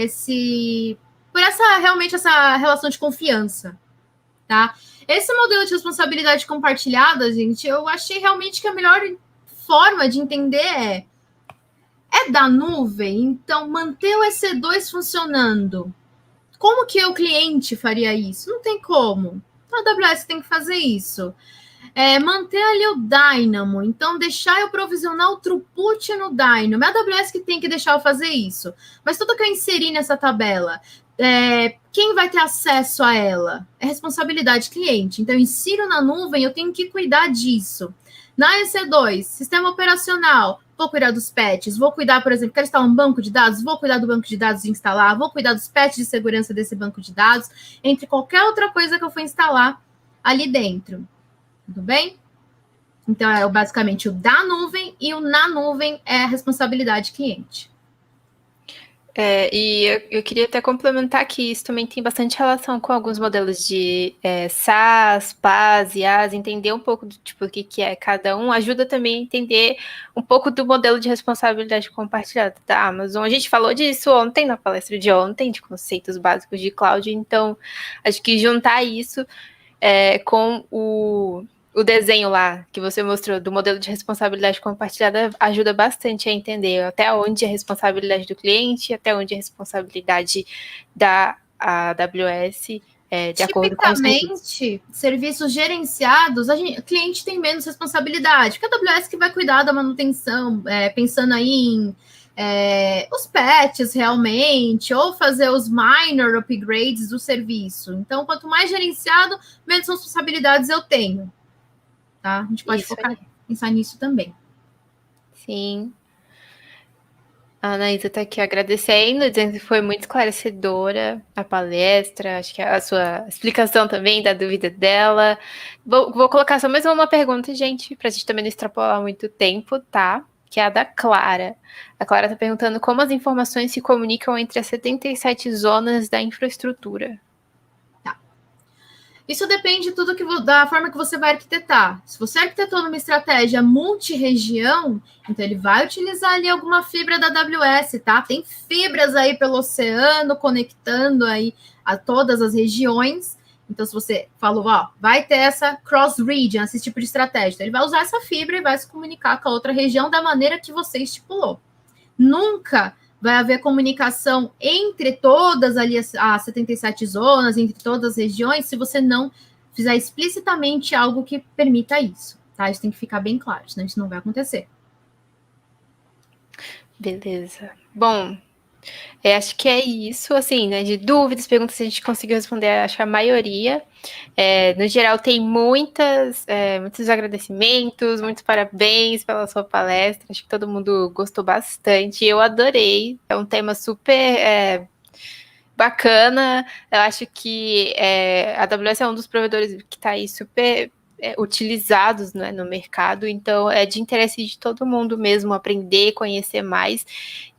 realmente essa relação de confiança. Tá? Esse modelo de responsabilidade compartilhada, gente, eu achei realmente que a melhor forma de entender é da nuvem. Então, manter o EC2 funcionando. Como que o cliente faria isso? Não tem como. Então, a AWS tem que fazer isso. Manter ali o Dynamo. Então, deixar eu provisionar o throughput no Dynamo. É a AWS que tem que deixar eu fazer isso. Mas tudo que eu inserir nessa tabela, quem vai ter acesso a ela? É responsabilidade cliente. Então, eu insiro na nuvem, eu tenho que cuidar disso. Na EC2, sistema operacional, vou cuidar dos patches, vou cuidar, por exemplo, quero instalar um banco de dados, vou cuidar do banco de dados e instalar, vou cuidar dos patches de segurança desse banco de dados, entre qualquer outra coisa que eu for instalar ali dentro. Tudo bem? Então, é basicamente o da nuvem e o na nuvem é a responsabilidade cliente.
E eu queria até complementar que isso também tem bastante relação com alguns modelos de SaaS, PaaS, IaaS, entender um pouco do tipo o que é cada um, ajuda também a entender um pouco do modelo de responsabilidade compartilhada da Amazon. A gente falou disso ontem, na palestra de ontem, de conceitos básicos de cloud, então acho que juntar isso com o desenho lá que você mostrou do modelo de responsabilidade compartilhada ajuda bastante a entender até onde é a responsabilidade do cliente, até onde é a responsabilidade da AWS, de acordo com os serviços.
Tipicamente, serviços gerenciados, o cliente tem menos responsabilidade, porque a AWS que vai cuidar da manutenção, pensando aí em os patches realmente, ou fazer os minor upgrades do serviço. Então, quanto mais gerenciado, menos responsabilidades eu tenho. Tá? A gente pode pensar nisso também.
Sim. A Anaísa está aqui agradecendo, dizendo que foi muito esclarecedora a palestra, acho que a sua explicação também da dúvida dela. Vou colocar só mais uma pergunta, gente, para a gente também não extrapolar muito tempo, tá? Que é a da Clara. A Clara está perguntando como as informações se comunicam entre as 77 zonas da infraestrutura.
Isso depende da forma que você vai arquitetar. Se você arquitetou numa estratégia multi-região, então ele vai utilizar ali alguma fibra da AWS, tá? Tem fibras aí pelo oceano conectando aí a todas as regiões. Então, se você falou, vai ter essa cross-region, esse tipo de estratégia, então ele vai usar essa fibra e vai se comunicar com a outra região da maneira que você estipulou. Nunca vai haver comunicação entre todas ali as 77 zonas, entre todas as regiões, se você não fizer explicitamente algo que permita isso, tá? Isso tem que ficar bem claro, senão isso não vai acontecer.
Beleza. Bom, acho que é isso, assim, né? De dúvidas, perguntas, a gente conseguiu responder, acho que a maioria. No geral, tem muitos agradecimentos, muitos parabéns pela sua palestra. Acho que todo mundo gostou bastante. Eu adorei. É um tema super bacana. Eu acho que a AWS é um dos provedores que está aí super utilizados, né, no mercado, então é de interesse de todo mundo mesmo aprender, conhecer mais.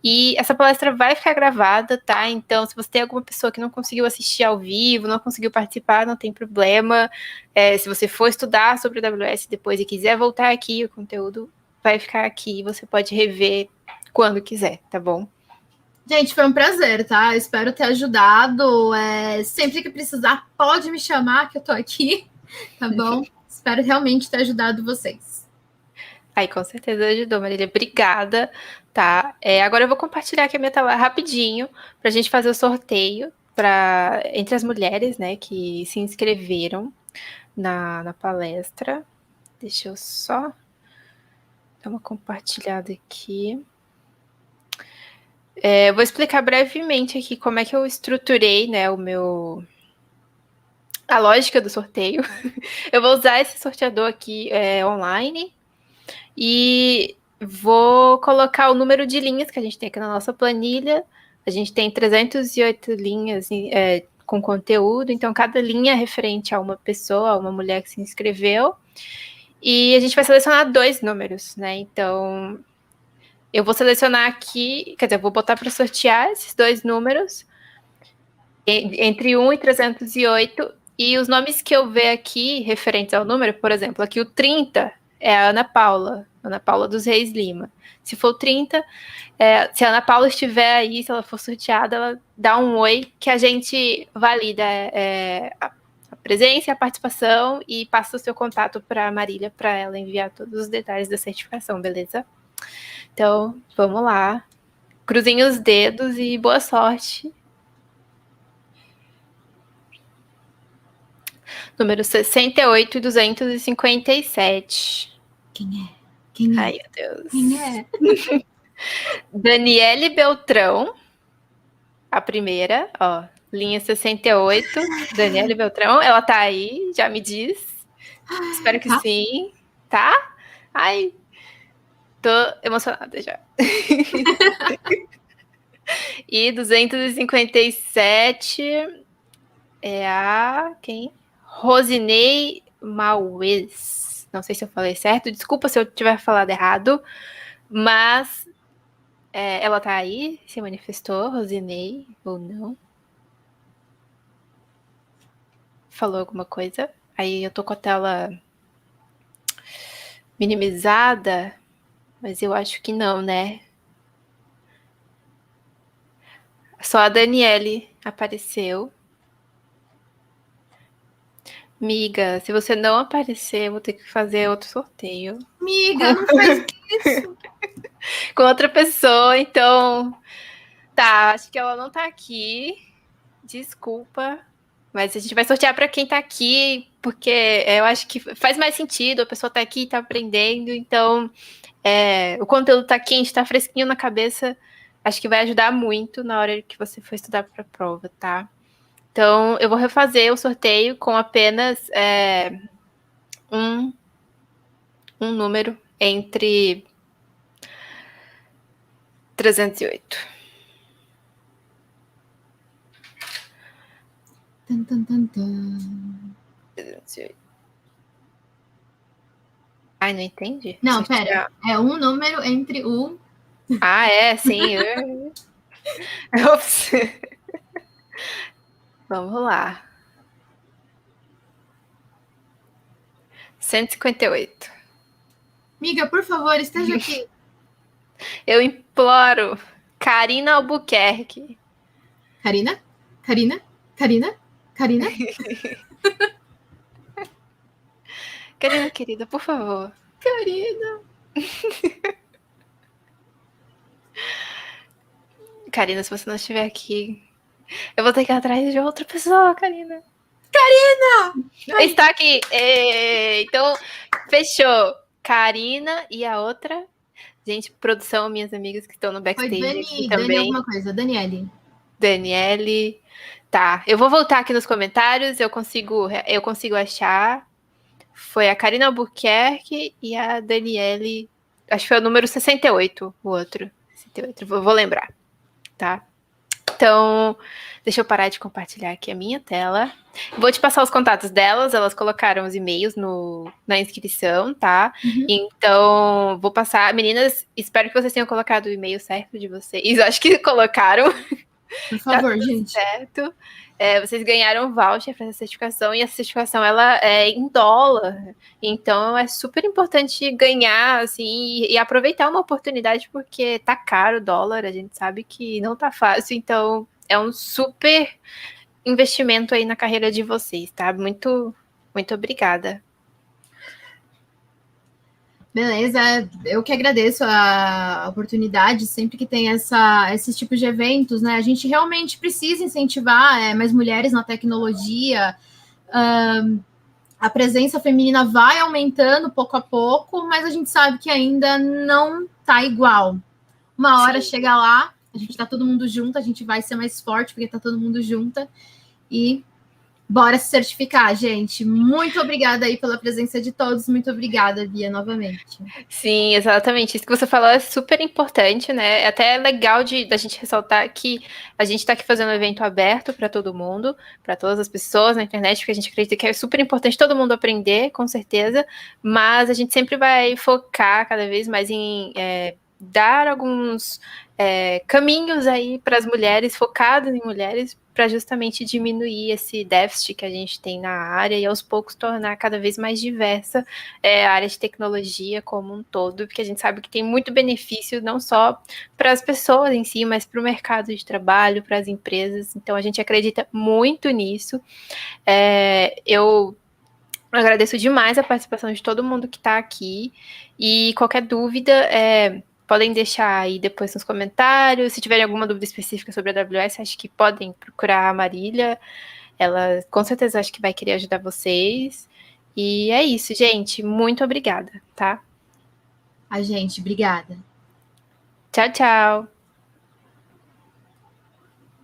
E essa palestra vai ficar gravada, tá? Então, se você tem alguma pessoa que não conseguiu assistir ao vivo, não conseguiu participar, não tem problema. Se você for estudar sobre a AWS depois e quiser voltar aqui, o conteúdo vai ficar aqui, você pode rever quando quiser, tá bom?
Gente, foi um prazer, tá? Espero ter ajudado. Sempre que precisar, pode me chamar, que eu tô aqui, tá bom? Espero realmente ter ajudado vocês.
Aí, com certeza ajudou, Marília. Obrigada, tá? Agora eu vou compartilhar aqui a minha tela rapidinho para a gente fazer o sorteio entre as mulheres, né, que se inscreveram na palestra. Deixa eu só dar uma compartilhada aqui. Eu vou explicar brevemente aqui como é que eu estruturei, né, a lógica do sorteio. Eu vou usar esse sorteador aqui online e vou colocar o número de linhas que a gente tem aqui na nossa planilha. A gente tem 308 linhas com conteúdo, então cada linha é referente a uma pessoa, a uma mulher que se inscreveu. E a gente vai selecionar 2 números, né? Então, eu vou selecionar aqui, quer dizer, eu vou botar para sortear esses 2 números entre 1 e 308. E os nomes que eu ver aqui, referentes ao número, por exemplo, aqui o 30 é a Ana Paula dos Reis Lima. Se for 30, se a Ana Paula estiver aí, se ela for sorteada, ela dá um oi, que a gente valida a presença e a participação e passa o seu contato para a Marília, para ela enviar todos os detalhes da certificação, beleza? Então, vamos lá. Cruzem os dedos e boa sorte. Número 68.257.
Quem é?
Ai, meu Deus.
Quem é?
Daniele Beltrão, a primeira, ó, linha 68. Daniele Beltrão, ela tá aí, já me diz. Espero que sim, tá? Ai, tô emocionada já. E 257 é a quem? Rosinei Maues. Não sei se eu falei certo, desculpa se eu tiver falado errado, mas ela tá aí, se manifestou, Rosinei, ou não? Falou alguma coisa? Aí eu tô com a tela minimizada, mas eu acho que não, né? Só a Daniele apareceu. Miga, se você não aparecer, eu vou ter que fazer outro sorteio.
Miga, não faz isso.
Com outra pessoa, então. Tá, acho que ela não tá aqui. Desculpa. Mas a gente vai sortear para quem tá aqui, porque eu acho que faz mais sentido, a pessoa tá aqui e tá aprendendo, então o conteúdo tá quente, tá fresquinho na cabeça, acho que vai ajudar muito na hora que você for estudar para a prova, tá? Então, eu vou refazer o sorteio com apenas um número entre 308.
Tan, tan, tan, tan.
308. Ai, não entendi?
Não,
Sortear.
pera. É um número entre o...
Ah, sim. Ops. Vamos lá. 158.
Miga, por favor, esteja aqui.
Eu imploro. Karina Albuquerque.
Karina? Karina? Karina? Karina?
Karina, querida, por favor.
Karina.
Karina, se você não estiver aqui, eu vou ter que ir atrás de outra pessoa, Karina.
Karina!
Está aqui. Então, fechou. Karina e a outra. Gente, produção, minhas amigas que estão no
Foi
backstage aqui
Dani
também.
alguma coisa, Daniele.
Daniele. Tá, eu vou voltar aqui nos comentários, eu consigo achar. Foi a Karina Albuquerque e a Daniele. Acho que foi o número 68, o outro. 68, vou lembrar, tá? Então, deixa eu parar de compartilhar aqui a minha tela. Vou te passar os contatos delas, elas colocaram os e-mails na inscrição, tá?
Uhum.
Então, vou passar. Meninas, espero que vocês tenham colocado o e-mail certo de vocês. Acho que colocaram.
Por favor,
tá tudo
gente.
certo. Vocês ganharam um voucher para essa certificação e essa certificação ela é em dólar. Então é super importante ganhar assim e aproveitar uma oportunidade porque tá caro o dólar, a gente sabe que não tá fácil, então é um super investimento aí na carreira de vocês, tá? Muito, muito obrigada.
Beleza, eu que agradeço a oportunidade, sempre que tem esses tipos de eventos, né? A gente realmente precisa incentivar mais mulheres na tecnologia. A presença feminina vai aumentando pouco a pouco, mas a gente sabe que ainda não tá igual. Uma hora chega lá, a gente tá todo mundo junto, a gente vai ser mais forte porque tá todo mundo junta e bora se certificar, gente. Muito obrigada aí pela presença de todos. Muito obrigada, Bia, novamente.
Sim, exatamente. Isso que você falou é super importante, né? É até legal da gente ressaltar que a gente está aqui fazendo um evento aberto para todo mundo, para todas as pessoas na internet, porque a gente acredita que é super importante todo mundo aprender, com certeza, mas a gente sempre vai focar cada vez mais em dar alguns caminhos aí para as mulheres, focados em mulheres, para justamente diminuir esse déficit que a gente tem na área e aos poucos tornar cada vez mais diversa a área de tecnologia como um todo, porque a gente sabe que tem muito benefício não só para as pessoas em si, mas para o mercado de trabalho, para as empresas. Então a gente acredita muito nisso. Eu agradeço demais a participação de todo mundo que está aqui e qualquer dúvida podem deixar aí depois nos comentários. Se tiverem alguma dúvida específica sobre a AWS, acho que podem procurar a Marília. Ela com certeza acho que vai querer ajudar vocês. E é isso, gente. Muito obrigada, tá?
A gente, obrigada.
Tchau, tchau.